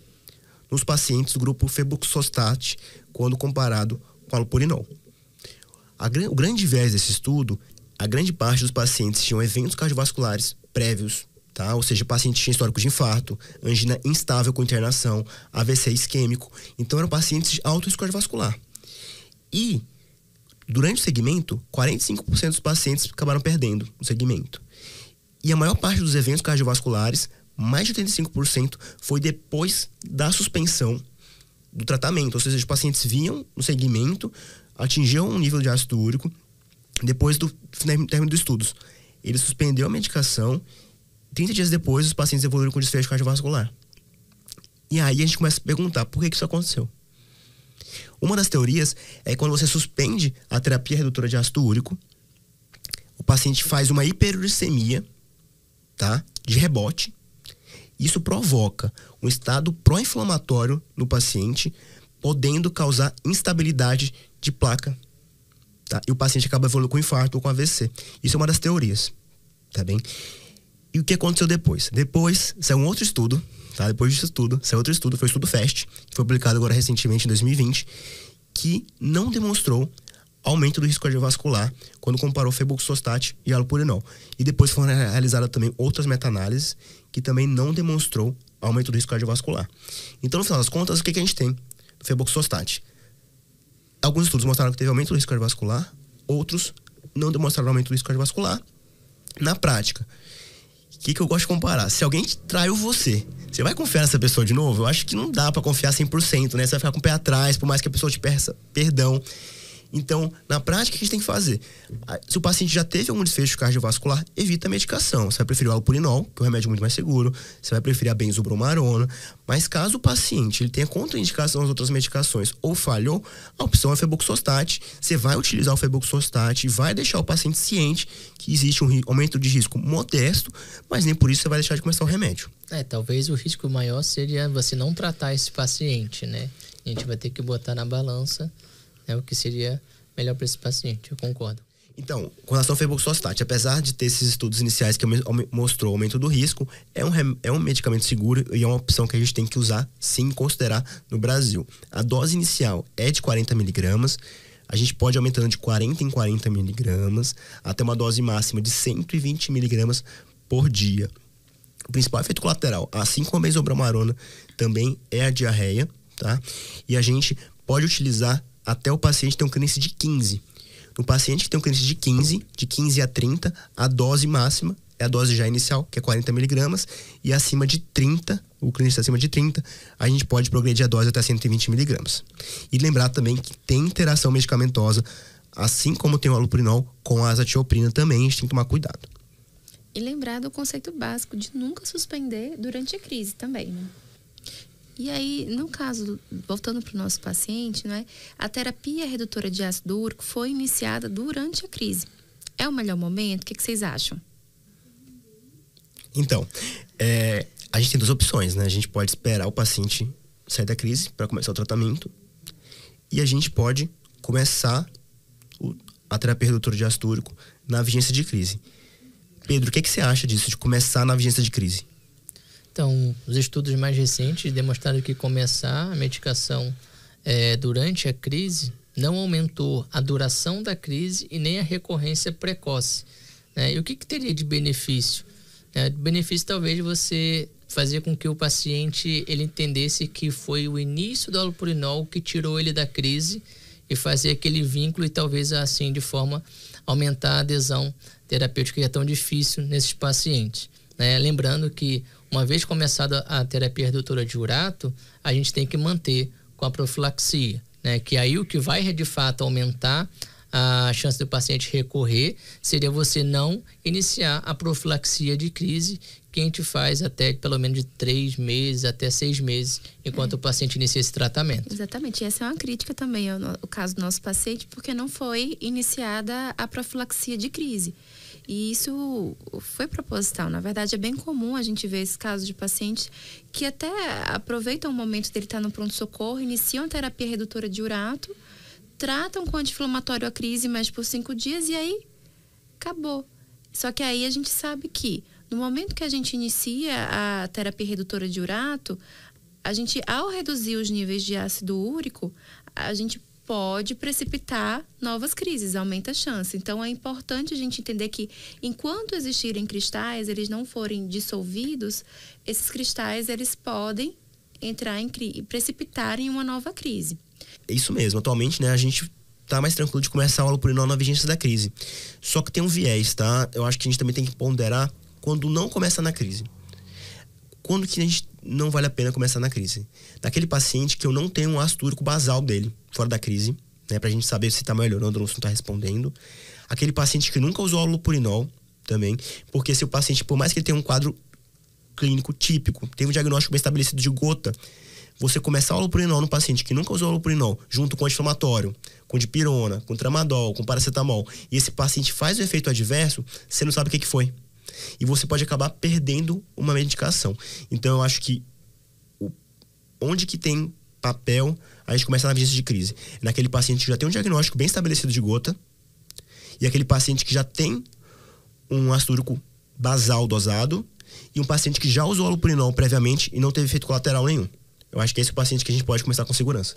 nos pacientes do grupo febuxostat quando comparado com allopurinol. O grande viés desse estudo, a grande parte dos pacientes tinham eventos cardiovasculares prévios, tá? Ou seja, o paciente tinha histórico de infarto, angina instável com internação, AVC isquêmico. Então, eram pacientes de alto risco cardiovascular. E, durante o segmento, 45% dos pacientes acabaram perdendo o segmento. E a maior parte dos eventos cardiovasculares, mais de 85%, foi depois da suspensão do tratamento. Ou seja, os pacientes vinham no segmento, atingiam um nível de ácido úrico, depois do término dos estudos. Ele suspendeu a medicação, 30 dias depois os pacientes evoluíram com desfecho cardiovascular. E aí a gente começa a perguntar, por que isso aconteceu? Uma das teorias é que quando você suspende a terapia redutora de ácido úrico, o paciente faz uma hiperuricemia, tá? De rebote. Isso provoca um estado pró-inflamatório no paciente, podendo causar instabilidade de placa. Tá? E o paciente acaba evoluindo com infarto ou com AVC. Isso é uma das teorias, tá bem? E o que aconteceu depois? Depois, saiu um outro estudo, tá? Depois disso tudo, saiu outro estudo, foi o estudo FAST, que foi publicado agora recentemente, em 2020, que não demonstrou aumento do risco cardiovascular quando comparou febuxostat e allopurinol. E depois foram realizadas também outras meta-análises que também não demonstrou aumento do risco cardiovascular. Então, no final das contas, o que a gente tem do febuxostat? Alguns estudos mostraram que teve aumento do risco cardiovascular, outros não demonstraram aumento do risco cardiovascular. Na prática, o que eu gosto de comparar? Se alguém traiu você vai confiar nessa pessoa de novo? Eu acho que não dá pra confiar 100%, né? Você vai ficar com o pé atrás, por mais que a pessoa te peça perdão. Então, na prática, o que a gente tem que fazer? Se o paciente já teve algum desfecho cardiovascular, evita a medicação. Você vai preferir o allopurinol, que é um remédio muito mais seguro. Você vai preferir a benzobromarona. Mas caso o paciente ele tenha contraindicação às outras medicações ou falhou, a opção é o febuxostat. Você vai utilizar o febuxostat e vai deixar o paciente ciente que existe um aumento de risco modesto, mas nem por isso você vai deixar de começar o remédio. Talvez o risco maior seria você não tratar esse paciente, né? A gente vai ter que botar na balança o que seria melhor para esse paciente, eu concordo. Então, com relação ao febuxostat, apesar de ter esses estudos iniciais que mostrou o aumento do risco, é um medicamento seguro e é uma opção que a gente tem que usar, sim, considerar no Brasil. A dose inicial é de 40 miligramas, a gente pode ir aumentando de 40 em 40 miligramas, até uma dose máxima de 120 miligramas por dia. O principal efeito colateral, assim como a benzobromarona, também é a diarreia, tá? E a gente pode utilizar até o paciente ter um clínice de 15. No paciente que tem um clínice de 15 a 30, a dose máxima é a dose já inicial, que é 40 miligramas, e acima de 30, o clínice acima de 30, a gente pode progredir a dose até 120 miligramas. E lembrar também que tem interação medicamentosa, assim como tem o allopurinol, com a azatioprina também, a gente tem que tomar cuidado. E lembrar do conceito básico de nunca suspender durante a crise também, né? E aí, no caso, voltando para o nosso paciente, né, a terapia redutora de ácido úrico foi iniciada durante a crise. É o melhor momento? O que vocês acham? Então, a gente tem duas opções, né? A gente pode esperar o paciente sair da crise para começar o tratamento e a gente pode começar a terapia redutora de ácido úrico na vigência de crise. Pedro, o que você acha disso, de começar na vigência de crise? Então, os estudos mais recentes demonstraram que começar a medicação durante a crise não aumentou a duração da crise e nem a recorrência precoce, né? E o que teria de benefício? Benefício talvez de você fazer com que o paciente ele entendesse que foi o início do allopurinol que tirou ele da crise e fazer aquele vínculo e talvez assim de forma aumentar a adesão terapêutica que é tão difícil nesses pacientes, né? Lembrando que uma vez começada a terapia redutora de urato, a gente tem que manter com a profilaxia, né? Que aí o que vai de fato aumentar a chance do paciente recorrer seria você não iniciar a profilaxia de crise, que a gente faz até pelo menos de 3 meses até 6 meses, enquanto o paciente inicia esse tratamento. Exatamente. E essa é uma crítica também ao caso do nosso paciente, porque não foi iniciada a profilaxia de crise. E isso foi proposital. Na verdade, é bem comum a gente ver esse caso de pacientes que até aproveitam o momento dele estar no pronto-socorro, iniciam a terapia redutora de urato, tratam com anti-inflamatório a crise, mas por 5 dias e aí acabou. Só que aí a gente sabe que no momento que a gente inicia a terapia redutora de urato, a gente, ao reduzir os níveis de ácido úrico, a gente pode precipitar novas crises, aumenta a chance. Então, é importante a gente entender que, enquanto existirem cristais, eles não forem dissolvidos, esses cristais, eles podem entrar em crise, precipitar em uma nova crise. É isso mesmo. Atualmente, né, a gente tá mais tranquilo de começar o allopurinol na vigência da crise. Só que tem um viés, tá? Eu acho que a gente também tem que ponderar quando não começa na crise. Quando que a gente não vale a pena começar na crise? Naquele paciente que eu não tenho um ácido úrico basal dele, fora da crise, né? Pra gente saber se tá melhorando ou se não tá respondendo. Aquele paciente que nunca usou allopurinol também, porque se o paciente, por mais que ele tenha um quadro clínico típico, teve um diagnóstico bem estabelecido de gota, você começar o allopurinol no paciente que nunca usou allopurinol, junto com anti-inflamatório, com dipirona, com tramadol, com paracetamol, e esse paciente faz o efeito adverso, você não sabe o que foi. E você pode acabar perdendo uma medicação. Então, eu acho que onde que tem papel, a gente começa na vigência de crise. Naquele paciente que já tem um diagnóstico bem estabelecido de gota e aquele paciente que já tem um ácido úrico basal dosado e um paciente que já usou allopurinol previamente e não teve efeito colateral nenhum. Eu acho que esse é o paciente que a gente pode começar com segurança.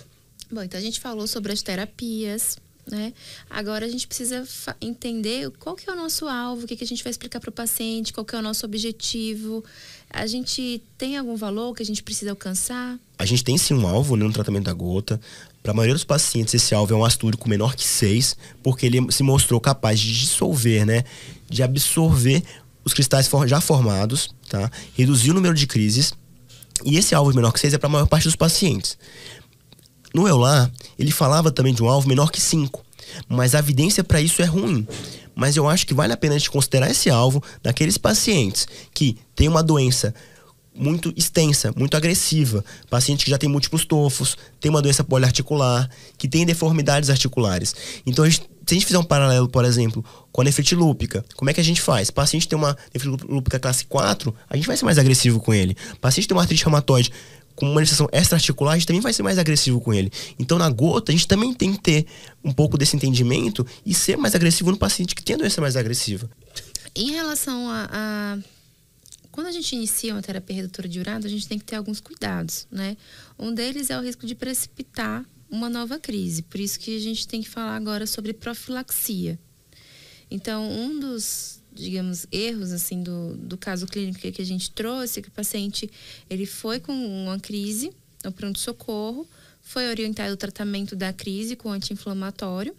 Bom, então a gente falou sobre as terapias, né? Agora a gente precisa entender qual que é o nosso alvo, o que a gente vai explicar para o paciente, qual que é o nosso objetivo. A gente tem algum valor que a gente precisa alcançar? A gente tem sim um alvo, né, no tratamento da gota. Para a maioria dos pacientes, esse alvo é um ácido úrico menor que 6, porque ele se mostrou capaz de dissolver, né, de absorver os cristais já formados, tá? Reduzir o número de crises. E esse alvo menor que 6 é para a maior parte dos pacientes. No EULAR, ele falava também de um alvo menor que 5, mas a evidência para isso é ruim. Mas eu acho que vale a pena a gente considerar esse alvo naqueles pacientes que têm uma doença muito extensa, muito agressiva, paciente que já tem múltiplos tofos, tem uma doença poliarticular, que tem deformidades articulares. Então, se a gente fizer um paralelo, por exemplo, com a nefrite lúpica, como é que a gente faz? O paciente tem uma nefrite lúpica classe 4, a gente vai ser mais agressivo com ele. O paciente tem uma artrite reumatoide com manifestação extra-articular, a gente também vai ser mais agressivo com ele. Então, na gota, a gente também tem que ter um pouco desse entendimento e ser mais agressivo no paciente que tem a doença mais agressiva. Em relação quando a gente inicia uma terapia redutora de urato, a gente tem que ter alguns cuidados, né? Um deles é o risco de precipitar uma nova crise. Por isso que a gente tem que falar agora sobre profilaxia. Então, um dos, digamos, erros assim do caso clínico que a gente trouxe é que o paciente ele foi com uma crise no pronto-socorro, foi orientado ao tratamento da crise com anti-inflamatório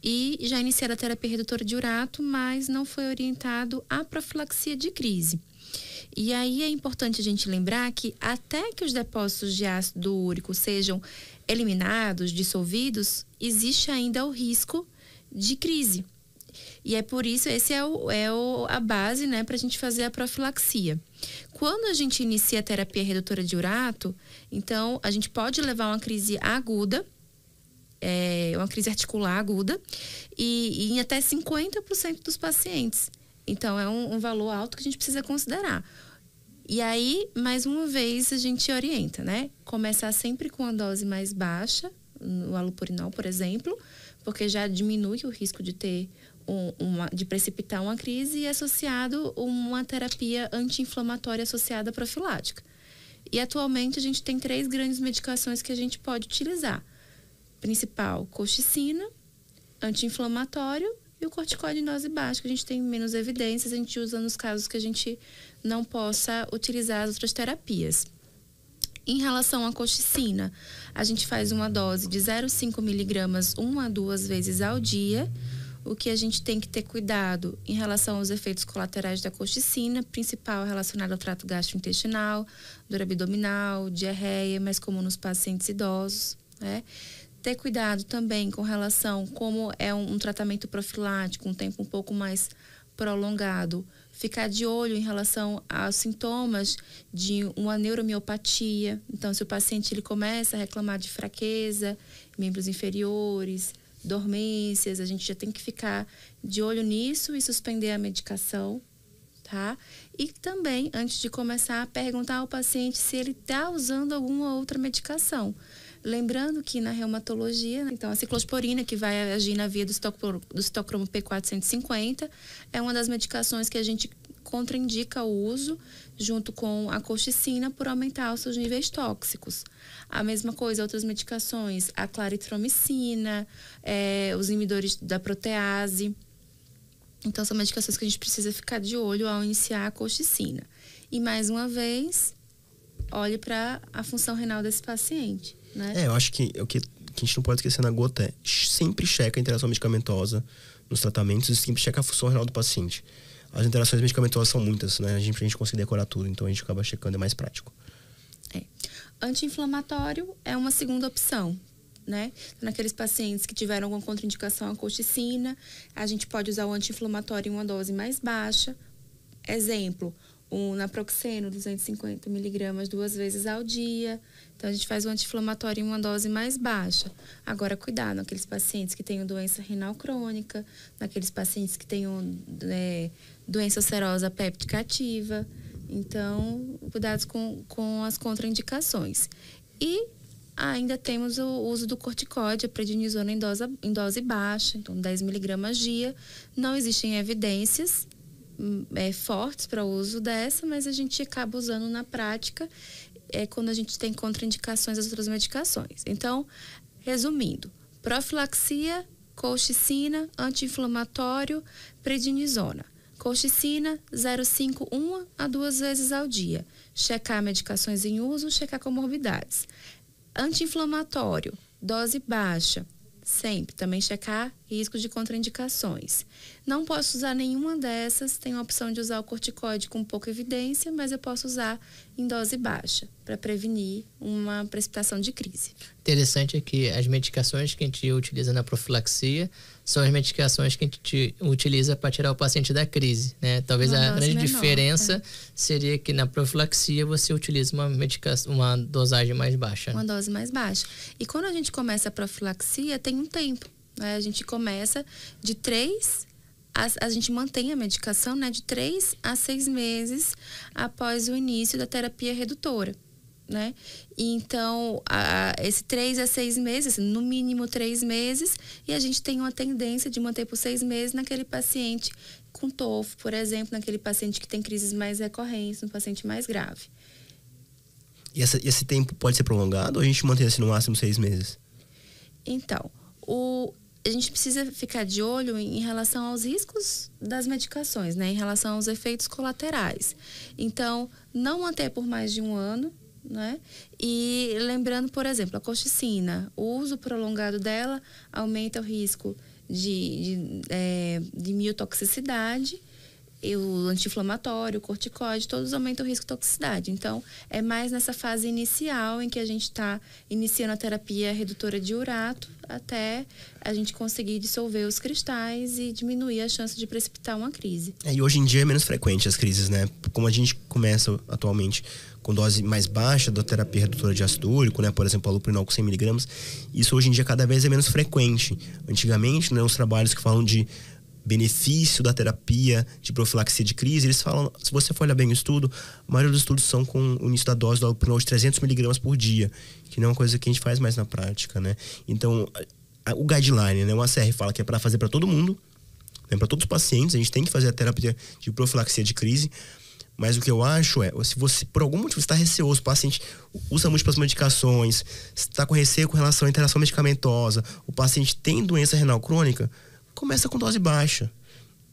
e já iniciaram a terapia redutora de urato, mas não foi orientado à profilaxia de crise. E aí é importante a gente lembrar que até que os depósitos de ácido úrico sejam eliminados, dissolvidos, existe ainda o risco de crise. E é por isso, esse a base, né, para a gente fazer a profilaxia. Quando a gente inicia a terapia redutora de urato, então a gente pode levar uma crise aguda, uma crise articular aguda, e em até 50% dos pacientes. Então, é um valor alto que a gente precisa considerar. E aí, mais uma vez, a gente orienta, né? Começar sempre com uma dose mais baixa, no allopurinol, por exemplo, porque já diminui o risco de ter de precipitar uma crise e associado uma terapia anti-inflamatória associada à profilática. E atualmente a gente tem 3 grandes medicações que a gente pode utilizar. Principal, colchicina, anti-inflamatório e o corticoide em dose baixa, que a gente tem menos evidências, a gente usa nos casos que a gente não possa utilizar as outras terapias. Em relação à colchicina, a gente faz uma dose de 0,5 miligramas 1 a 2 vezes ao dia. O que a gente tem que ter cuidado em relação aos efeitos colaterais da colchicina, principal relacionado ao trato gastrointestinal, dor abdominal, diarreia, mais comum nos pacientes idosos, né? Ter cuidado também com relação, como é um tratamento profilático, um tempo um pouco mais prolongado, ficar de olho em relação aos sintomas de uma neuromiopatia. Então, se o paciente ele começa a reclamar de fraqueza, membros inferiores, dormências, a gente já tem que ficar de olho nisso e suspender a medicação, tá? E também, antes de começar, perguntar ao paciente se ele está usando alguma outra medicação. Lembrando que na reumatologia, então a ciclosporina, que vai agir na via do citocromo P450, é uma das medicações que a gente contraindica o uso junto com a colchicina por aumentar os seus níveis tóxicos. A mesma coisa, outras medicações, a claritromicina, os inibidores da protease. Então, são medicações que a gente precisa ficar de olho ao iniciar a colchicina. E, mais uma vez, olhe para a função renal desse paciente, né? Eu acho que o que a gente não pode esquecer na gota é sempre checa a interação medicamentosa nos tratamentos e sempre checa a função renal do paciente. As interações medicamentosas são muitas, né? Pra gente conseguir decorar tudo, então a gente acaba checando, é mais prático. Anti-inflamatório é uma segunda opção, né? Naqueles pacientes que tiveram alguma contraindicação à colchicina, a gente pode usar o anti-inflamatório em uma dose mais baixa. Exemplo, o naproxeno, 250 miligramas 2 vezes ao dia. Então, a gente faz o anti-inflamatório em uma dose mais baixa. Agora, cuidado naqueles pacientes que tenham doença renal crônica, naqueles pacientes que tenham doença ulcerosa péptica ativa. Então, cuidados com as contraindicações. E ainda temos o uso do corticóide, a prednisona em dose baixa, então 10 miligramas dia. Não existem evidências fortes para o uso dessa, mas a gente acaba usando na prática quando a gente tem contraindicações das outras medicações. Então, resumindo, profilaxia, colchicina, anti-inflamatório, prednisona. Colchicina, 0,5, 1 a 2 vezes ao dia. Checar medicações em uso, checar comorbidades. Anti-inflamatório, dose baixa. Sempre. Também checar riscos de contraindicações. Não posso usar nenhuma dessas. Tem a opção de usar o corticoide com pouca evidência, mas eu posso usar em dose baixa para prevenir uma precipitação de crise. Interessante é que as medicações que a gente utiliza na profilaxia são as medicações que a gente utiliza para tirar o paciente da crise, né? Talvez a grande diferença seria que na profilaxia você utiliza uma dosagem mais baixa. Uma dose mais baixa. E quando a gente começa a profilaxia, tem um tempo, né? A gente começa de 3 a gente mantém a medicação, né, de 3 a 6 meses após o início da terapia redutora, né? E então, esse 3 a 6 meses, no mínimo 3 meses, e a gente tem uma tendência de manter por 6 meses naquele paciente com TOF, por exemplo, naquele paciente que tem crises mais recorrentes, no paciente mais grave. E esse tempo pode ser prolongado ou a gente mantém assim no máximo 6 meses? Então, a gente precisa ficar de olho em relação aos riscos das medicações, né? Em relação aos efeitos colaterais. Então, não manter por mais de 1 ano, né? E lembrando, por exemplo, a colchicina, o uso prolongado dela aumenta o risco de miotoxicidade, e o anti-inflamatório, o corticoide, todos aumentam o risco de toxicidade. Então, é mais nessa fase inicial em que a gente está iniciando a terapia redutora de urato até a gente conseguir dissolver os cristais e diminuir a chance de precipitar uma crise. E hoje em dia é menos frequente as crises, né? Como a gente começa atualmente com dose mais baixa da terapia redutora de ácido úrico, né? Por exemplo, a allopurinol com 100 miligramas, isso hoje em dia cada vez é menos frequente. Antigamente, né, os trabalhos que falam de benefício da terapia de profilaxia de crise, eles falam, se você for olhar bem o estudo, a maioria dos estudos são com o início da dose do allopurinol de 300 miligramas por dia, que não é uma coisa que a gente faz mais na prática, né? Então, o guideline, né? O ACR fala que é para fazer para todo mundo, né? Para todos os pacientes, a gente tem que fazer a terapia de profilaxia de crise, mas o que eu acho se você, por algum motivo, está receoso, o paciente usa múltiplas medicações, está com receio com relação à interação medicamentosa, o paciente tem doença renal crônica, começa com dose baixa.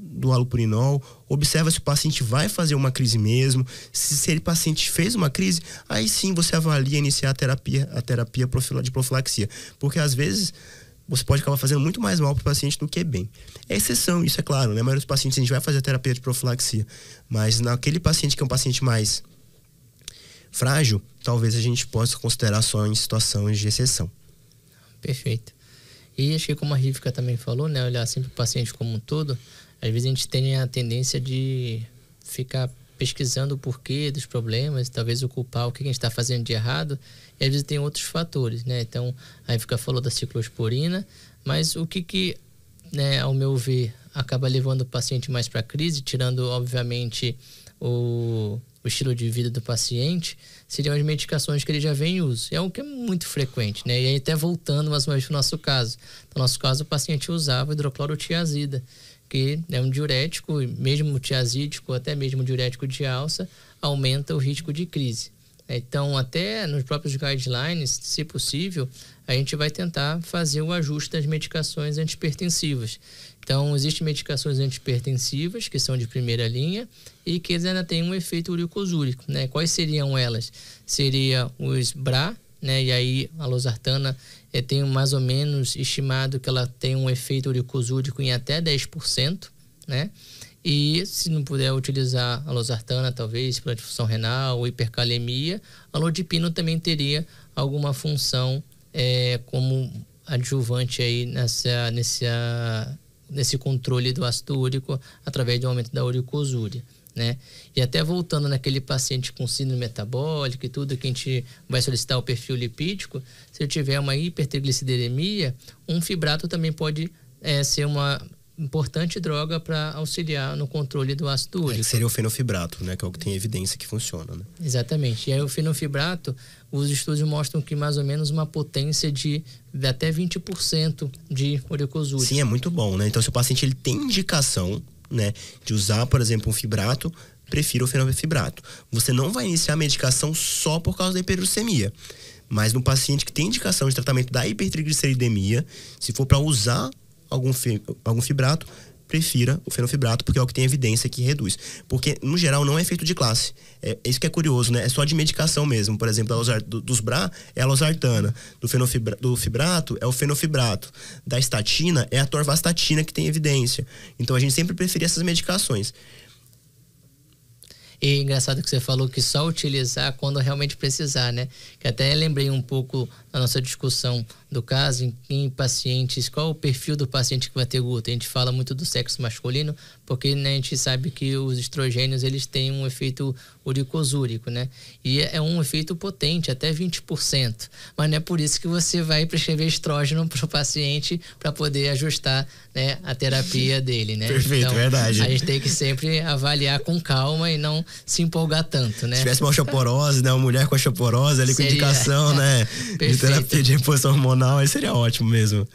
do halopurinol, observa se o paciente vai fazer uma crise mesmo. Se ele paciente fez uma crise, aí sim você avalia iniciar a terapia de profilaxia. Porque às vezes você pode acabar fazendo muito mais mal para o paciente do que bem. É exceção, isso é claro, né? A maioria dos pacientes a gente vai fazer a terapia de profilaxia. Mas naquele paciente que é um paciente mais frágil, talvez a gente possa considerar só em situações de exceção. Perfeito. E acho que como a Rivka também falou, né? Olhar sempre o paciente como um todo. Às vezes a gente tem a tendência de ficar pesquisando o porquê dos problemas, talvez ocupar o que a gente está fazendo de errado, e às vezes tem outros fatores, né? Então, a Rivka falou da ciclosporina, mas o que né, ao meu ver, acaba levando o paciente mais para a crise, tirando, obviamente, o estilo de vida do paciente, seriam as medicações que ele já vem em uso. É o que é muito frequente, né? E aí até voltando mais uma vez para o nosso caso. No nosso caso, o paciente usava hidroclorotiazida, que é um diurético, mesmo tiazídico, até mesmo diurético de alça, aumenta o risco de crise. Então, até nos próprios guidelines, se possível, a gente vai tentar fazer o ajuste das medicações antipertensivas. Então, existem medicações antipertensivas, que são de primeira linha, e que ainda têm um efeito uricosúrico, né? Quais seriam elas? Seria os BRA, né? E aí a losartana tem mais ou menos estimado que ela tem um efeito uricosúrico em até 10%, né? E se não puder utilizar a losartana, talvez para disfunção renal ou hipercalemia, a lodipino também teria alguma função como adjuvante aí nesse controle do ácido úrico através do aumento da uricosúria, né? E até voltando naquele paciente com síndrome metabólica e tudo, que a gente vai solicitar o perfil lipídico, se ele tiver uma hipertrigliceridemia, um fibrato também pode ser uma importante droga para auxiliar no controle do ácido úrico. Seria o fenofibrato, né? Que é o que tem evidência que funciona, né? Exatamente. E aí o fenofibrato, os estudos mostram que mais ou menos uma potência de até 20% de uricosúria. Sim, é muito bom, né? Então, se o paciente ele tem indicação, né, de usar, por exemplo, um fibrato, prefira o fenofibrato. Você não vai iniciar a medicação só por causa da hiperuricemia. Mas no paciente que tem indicação de tratamento da hipertrigliceridemia, se for para usar algum fibrato, prefira o fenofibrato, porque é o que tem evidência que reduz. Porque, no geral, não é efeito de classe. Isso que é curioso, né? É só de medicação mesmo. Por exemplo, dos BRA é a losartana. Do fibrato é o fenofibrato. Da estatina é a atorvastatina que tem evidência. Então, a gente sempre preferia essas medicações. E é engraçado que você falou que só utilizar quando realmente precisar, né? Que até lembrei um pouco da nossa discussão do caso em pacientes, qual o perfil do paciente que vai ter gota. A gente fala muito do sexo masculino, porque, né, a gente sabe que os estrogênios, eles têm um efeito uricosúrico, né? E é um efeito potente, até 20%. Mas não é por isso que você vai prescrever estrógeno para o paciente para poder ajustar, né, a terapia dele, né? Perfeito, então, verdade. A gente tem que sempre avaliar com calma e não se empolgar tanto, né? Se tivesse uma osteoporose, né? Uma mulher com osteoporose ali com indicação, né? De terapia de reposição hormonal, aí seria ótimo mesmo.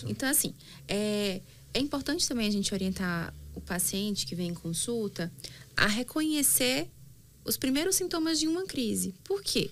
Então, assim, é importante também a gente orientar o paciente que vem em consulta a reconhecer os primeiros sintomas de uma crise. Por quê?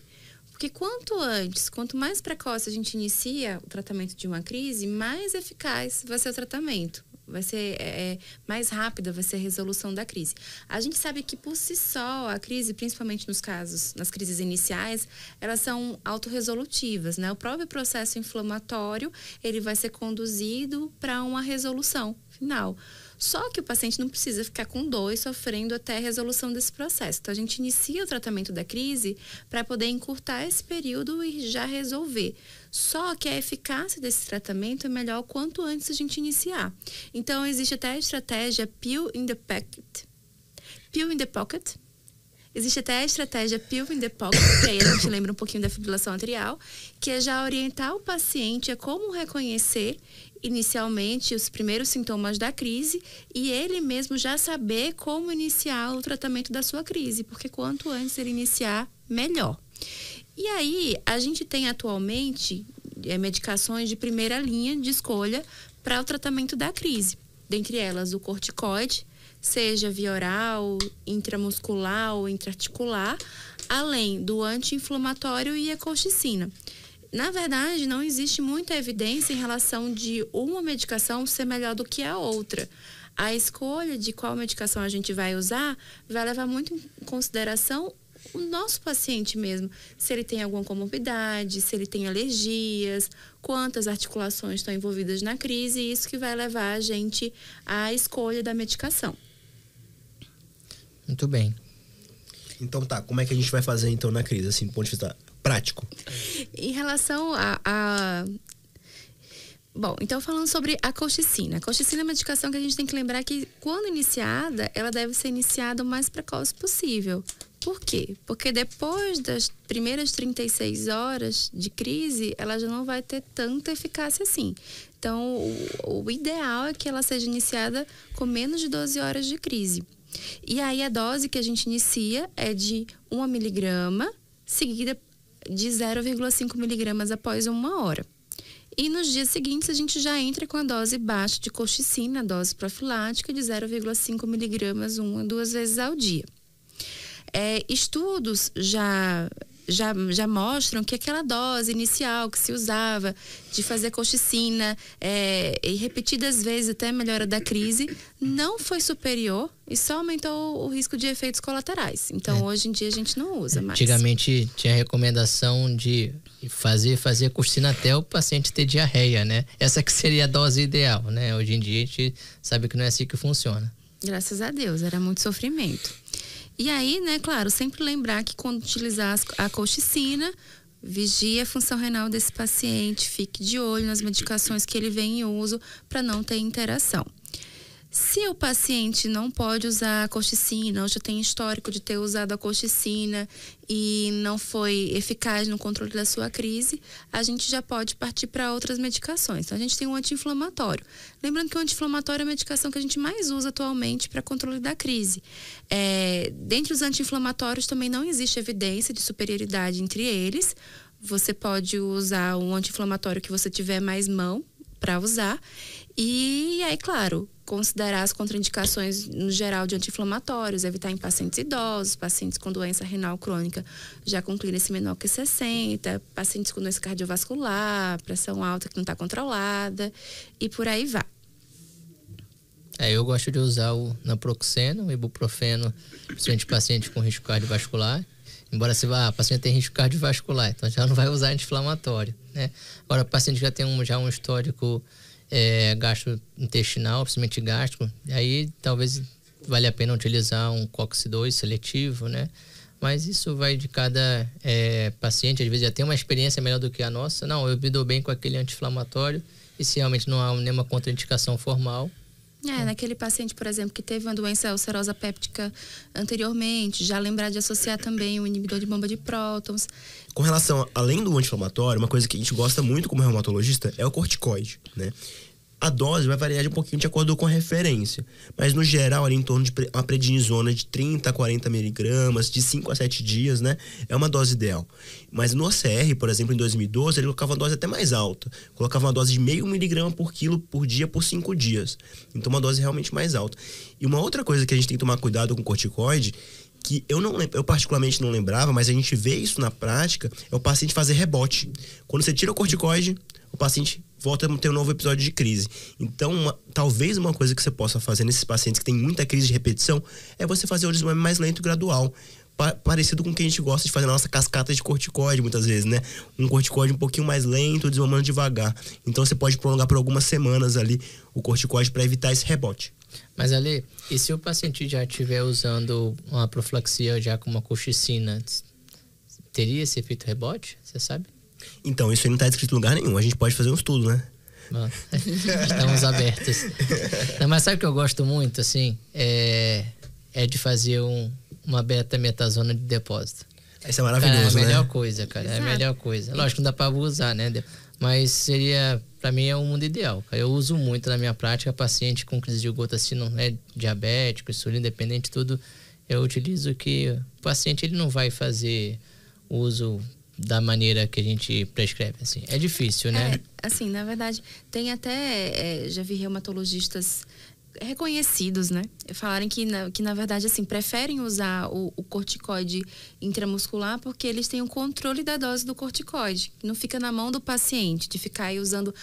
Porque quanto mais precoce a gente inicia o tratamento de uma crise, mais eficaz vai ser o tratamento. Vai ser mais rápida, vai ser a resolução da crise. A gente sabe que por si só a crise, principalmente nas crises iniciais, elas são autorresolutivas, né? O próprio processo inflamatório, ele vai ser conduzido para uma resolução final. Só que o paciente não precisa ficar com dor e sofrendo até a resolução desse processo. Então, a gente inicia o tratamento da crise para poder encurtar esse período e já resolver. Só que a eficácia desse tratamento é melhor o quanto antes a gente iniciar. Então, existe até a estratégia pill in the pocket. Existe até a estratégia pill in the pocket, que aí a gente lembra um pouquinho da fibrilação atrial, que é já orientar o paciente a como reconhecer inicialmente os primeiros sintomas da crise e ele mesmo já saber como iniciar o tratamento da sua crise, porque quanto antes ele iniciar, melhor. E aí, a gente tem atualmente medicações de primeira linha de escolha para o tratamento da crise. Dentre elas, o corticoide, seja via oral, intramuscular ou intraarticular, além do anti-inflamatório e a colchicina. Na verdade, não existe muita evidência em relação de uma medicação ser melhor do que a outra. A escolha de qual medicação a gente vai usar vai levar muito em consideração o nosso paciente mesmo. Se ele tem alguma comorbidade, se ele tem alergias, quantas articulações estão envolvidas na crise, e isso que vai levar a gente à escolha da medicação. Muito bem. Então tá, como é que a gente vai fazer então na crise, assim, do ponto de vista prático? Em relação Bom, então falando sobre a colchicina. A colchicina é uma medicação que a gente tem que lembrar que, quando iniciada, ela deve ser iniciada o mais precoce possível. Por quê? Porque depois das primeiras 36 horas de crise, ela já não vai ter tanta eficácia assim. Então, o ideal é que ela seja iniciada com menos de 12 horas de crise. E aí, a dose que a gente inicia é de 1 miligrama, seguida de 0,5 miligramas após 1 hora. E nos dias seguintes, a gente já entra com a dose baixa de colchicina, a dose profilática de 0,5 miligramas 1 a 2 vezes ao dia. Estudos já mostram que aquela dose inicial que se usava de fazer colchicina e repetidas vezes até a melhora da crise não foi superior e só aumentou o risco de efeitos colaterais. Então, hoje em dia, a gente não usa mais. Antigamente, tinha a recomendação de fazer colchicina até o paciente ter diarreia, né? Essa que seria a dose ideal, né? Hoje em dia, a gente sabe que não é assim que funciona. Graças a Deus, era muito sofrimento. E aí, né, claro, sempre lembrar que quando utilizar a colchicina, vigie a função renal desse paciente, fique de olho nas medicações que ele vem em uso para não ter interação. Se o paciente não pode usar a colchicina, ou já tem histórico de ter usado a colchicina e não foi eficaz no controle da sua crise, a gente já pode partir para outras medicações. Então, a gente tem um anti-inflamatório. Lembrando que o anti-inflamatório é a medicação que a gente mais usa atualmente para controle da crise. Dentre os anti-inflamatórios também não existe evidência de superioridade entre eles. Você pode usar um anti-inflamatório que você tiver mais mão para usar. E aí, claro, considerar as contraindicações no geral de anti-inflamatórios, evitar em pacientes idosos, pacientes com doença renal crônica já com clínice menor que 60, pacientes com doença cardiovascular, pressão alta que não está controlada e por aí vai. Eu gosto de usar o naproxeno, o ibuprofeno, principalmente paciente com risco cardiovascular. Embora se vá, o paciente tem risco cardiovascular, então já não vai usar anti-inflamatório, né? Agora, o paciente já tem um histórico gastrointestinal, principalmente gástrico, aí talvez valha a pena utilizar um COX-2 seletivo, né? Mas isso vai de cada paciente, às vezes já tem uma experiência melhor do que a nossa. Não, eu me dou bem com aquele anti-inflamatório, e se realmente não há nenhuma contraindicação formal. Naquele paciente, por exemplo, que teve uma doença ulcerosa péptica anteriormente, já lembrar de associar também o inibidor de bomba de prótons. Com relação, além do anti-inflamatório, uma coisa que a gente gosta muito como reumatologista é o corticoide, né? A dose vai variar de um pouquinho de acordo com a referência, mas no geral ali em torno de uma prednisona de 30 a 40 miligramas, de 5 a 7 dias, né? É uma dose ideal. Mas no OCR, por exemplo, em 2012, ele colocava uma dose até mais alta. Colocava uma dose de 0,5 miligrama por quilo por dia por 5 dias. Então uma dose realmente mais alta. E uma outra coisa que a gente tem que tomar cuidado com o corticoide, que eu particularmente não lembrava, mas a gente vê isso na prática, é o paciente fazer rebote. Quando você tira o corticoide, o paciente volta a ter um novo episódio de crise. Então, talvez uma coisa que você possa fazer nesses pacientes que têm muita crise de repetição é você fazer o desmame mais lento e gradual. Parecido com o que a gente gosta de fazer na nossa cascata de corticoide, muitas vezes, né? Um corticoide um pouquinho mais lento, desmamando devagar. Então, você pode prolongar por algumas semanas ali o corticoide para evitar esse rebote. Mas, Ale, e se o paciente já estiver usando uma profilaxia já com uma colchicina, teria esse efeito rebote? Você sabe? Então, isso aí não está descrito em lugar nenhum. A gente pode fazer um estudo, né? Estamos abertos. Não, mas sabe o que eu gosto muito, assim? É de fazer uma beta-metazona de depósito. Isso é maravilhoso, cara, é a melhor né? coisa, cara. É a melhor coisa. Lógico que não dá pra abusar, né? Mas seria, pra mim, é o mundo ideal. Eu uso muito na minha prática, paciente com crise de gota, assim, não é diabético, insulina dependente, tudo. Eu utilizo que o paciente ele não vai fazer uso da maneira que a gente prescreve, assim. É difícil, né? Assim, na verdade, tem até... já vi reumatologistas reconhecidos, né? Falarem que na verdade, assim, preferem usar o corticoide intramuscular porque eles têm o controle da dose do corticoide. Não fica na mão do paciente de ficar aí usando,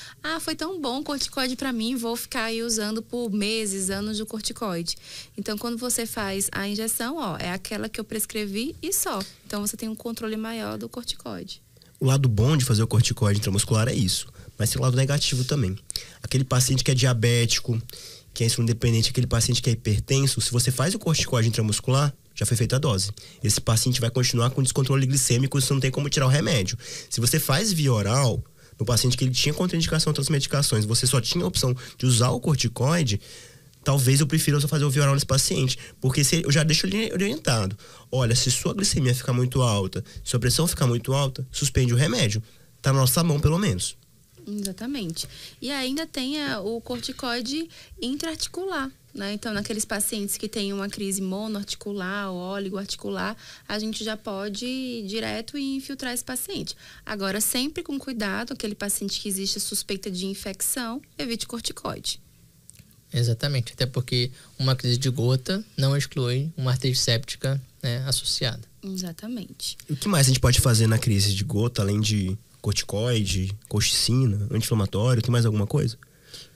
foi tão bom o corticoide para mim, vou ficar aí usando por meses, anos de corticoide. Então, quando você faz a injeção, é aquela que eu prescrevi e só. Então, você tem um controle maior do corticoide. O lado bom de fazer o corticoide intramuscular é isso, mas tem o lado negativo também. Aquele paciente que é diabético, que é insulino dependente, aquele paciente que é hipertenso, se você faz o corticoide intramuscular, já foi feita a dose. Esse paciente vai continuar com descontrole glicêmico, isso não tem como tirar o remédio. Se você faz via oral, no paciente que ele tinha contraindicação a outras medicações, você só tinha a opção de usar o corticoide, talvez eu prefira só fazer o via oral nesse paciente, porque eu já deixo ele orientado. Olha, se sua glicemia ficar muito alta, se sua pressão ficar muito alta, suspende o remédio. Tá na nossa mão, pelo menos. Exatamente. E ainda tem o corticoide intraarticular, né? Então, naqueles pacientes que têm uma crise monoarticular ou oligoarticular, a gente já pode ir direto e infiltrar esse paciente. Agora, sempre com cuidado, aquele paciente que existe suspeita de infecção, evite corticoide. Exatamente, até porque uma crise de gota não exclui uma artrite séptica, né, associada. Exatamente. E o que mais a gente pode fazer na crise de gota, além de corticoide, colchicina, anti-inflamatório, tem mais alguma coisa?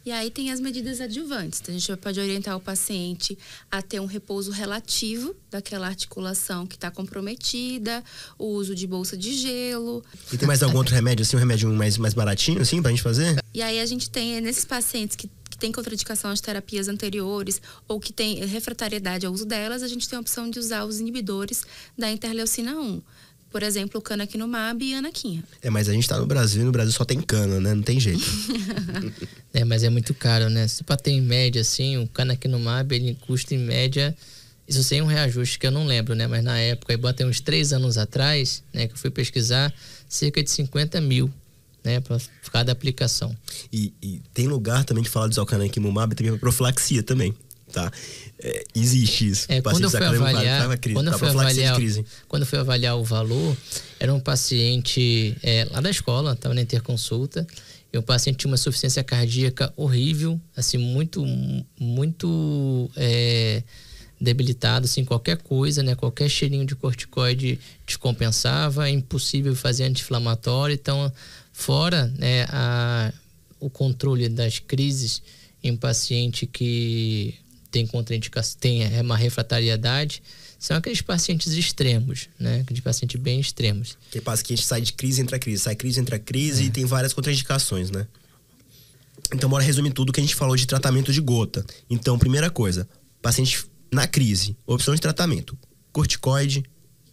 E aí tem as medidas adjuvantes. Então, a gente pode orientar o paciente a ter um repouso relativo daquela articulação que está comprometida, o uso de bolsa de gelo. E tem mais algum outro remédio, assim, um remédio mais baratinho, assim, pra gente fazer? E aí a gente tem, nesses pacientes que tem contraindicação às terapias anteriores ou que tem refratariedade ao uso delas, a gente tem a opção de usar os inibidores da interleucina 1. Por exemplo, o canakinumab e anakinra. Mas a gente tá no Brasil e no Brasil só tem cana, né? Não tem jeito. Mas é muito caro, né? Se pra ter em média, assim, o canakinumab, ele custa em média, isso sem um reajuste que eu não lembro, né? Mas na época, aí botei uns 3 anos atrás, né? Que eu fui pesquisar, cerca de 50 mil, né? Pra cada aplicação. E tem lugar também de falar de usar o canakinumab também pra profilaxia também, tá? Existe isso. Quando eu fui avaliar o valor, era um paciente lá da escola, estava na interconsulta, e o paciente tinha uma insuficiência cardíaca horrível, assim, muito debilitado, assim, qualquer coisa, né? Qualquer cheirinho de corticoide descompensava, é impossível fazer anti-inflamatório. Então, fora, né, o controle das crises em paciente que tem contraindicação, tem uma refratariedade, são aqueles pacientes extremos, né? Aqueles pacientes bem extremos. Aquele paciente sai de crise, entra crise, sai crise, entra crise e tem várias contraindicações, né? Então, bora resumir tudo que a gente falou de tratamento de gota. Então, primeira coisa, paciente na crise, opção de tratamento, corticoide,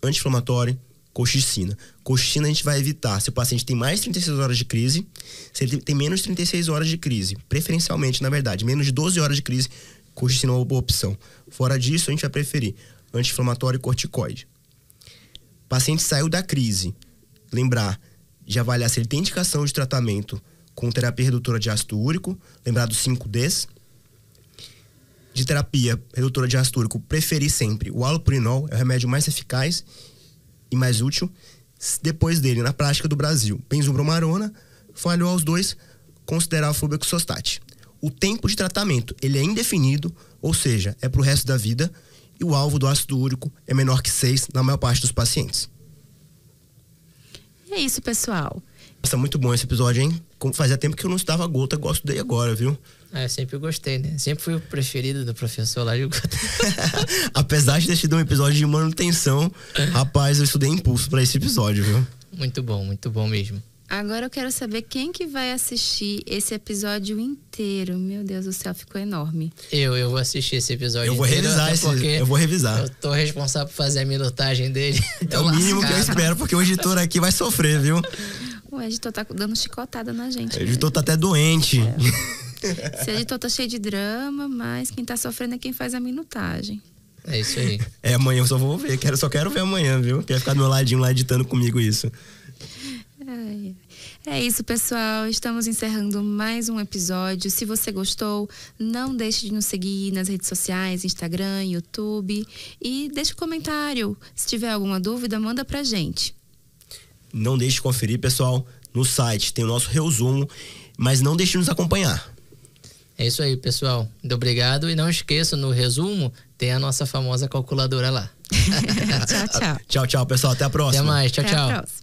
anti-inflamatório, colchicina. Colchicina a gente vai evitar se o paciente tem mais de 36 horas de crise, se ele tem menos de 36 horas de crise, preferencialmente, na verdade, menos de 12 horas de crise, colchicina é uma boa opção. Fora disso, a gente vai preferir anti-inflamatório e corticoide. O paciente saiu da crise, lembrar de avaliar se ele tem indicação de tratamento com terapia redutora de ácido úrico, lembrar dos 5Ds. De terapia redutora de ácido úrico, preferir sempre o halopurinol, é o remédio mais eficaz e mais útil. Depois dele, na prática do Brasil, benzobromarona, falhou aos 2, considerar o fluoxostat. O tempo de tratamento, ele é indefinido, ou seja, é pro resto da vida, e o alvo do ácido úrico é menor que 6 na maior parte dos pacientes. É isso, pessoal. Nossa, muito bom esse episódio, hein? Como fazia tempo que eu não estudava gota, gosto dele agora, viu? Eu sempre gostei, né? Sempre fui o preferido do professor lá de gota. Apesar de ter sido um episódio de manutenção, rapaz, eu estudei impulso pra esse episódio, viu? Muito bom mesmo. Agora eu quero saber quem que vai assistir esse episódio inteiro. Meu Deus do céu, ficou enorme. Eu vou assistir esse episódio inteiro. Eu vou revisar. Eu tô responsável por fazer a minutagem dele. É o mínimo que eu espero, porque o editor aqui vai sofrer, viu? O editor tá dando chicotada na gente. O editor tá até doente. Esse editor tá cheio de drama, mas quem tá sofrendo é quem faz a minutagem. É isso aí. Amanhã eu só vou ver. Só quero ver amanhã, viu? Quer ficar do meu ladinho lá editando comigo isso. É isso, pessoal. Estamos encerrando mais um episódio. Se você gostou, não deixe de nos seguir nas redes sociais, Instagram, YouTube. E deixe um comentário. Se tiver alguma dúvida, manda pra gente. Não deixe de conferir, pessoal. No site tem o nosso resumo, mas não deixe de nos acompanhar. É isso aí, pessoal. Muito obrigado. E não esqueça, no resumo, tem a nossa famosa calculadora lá. Tchau, tchau. Tchau, tchau, pessoal. Até a próxima. Até mais. Tchau, Até tchau. a próxima.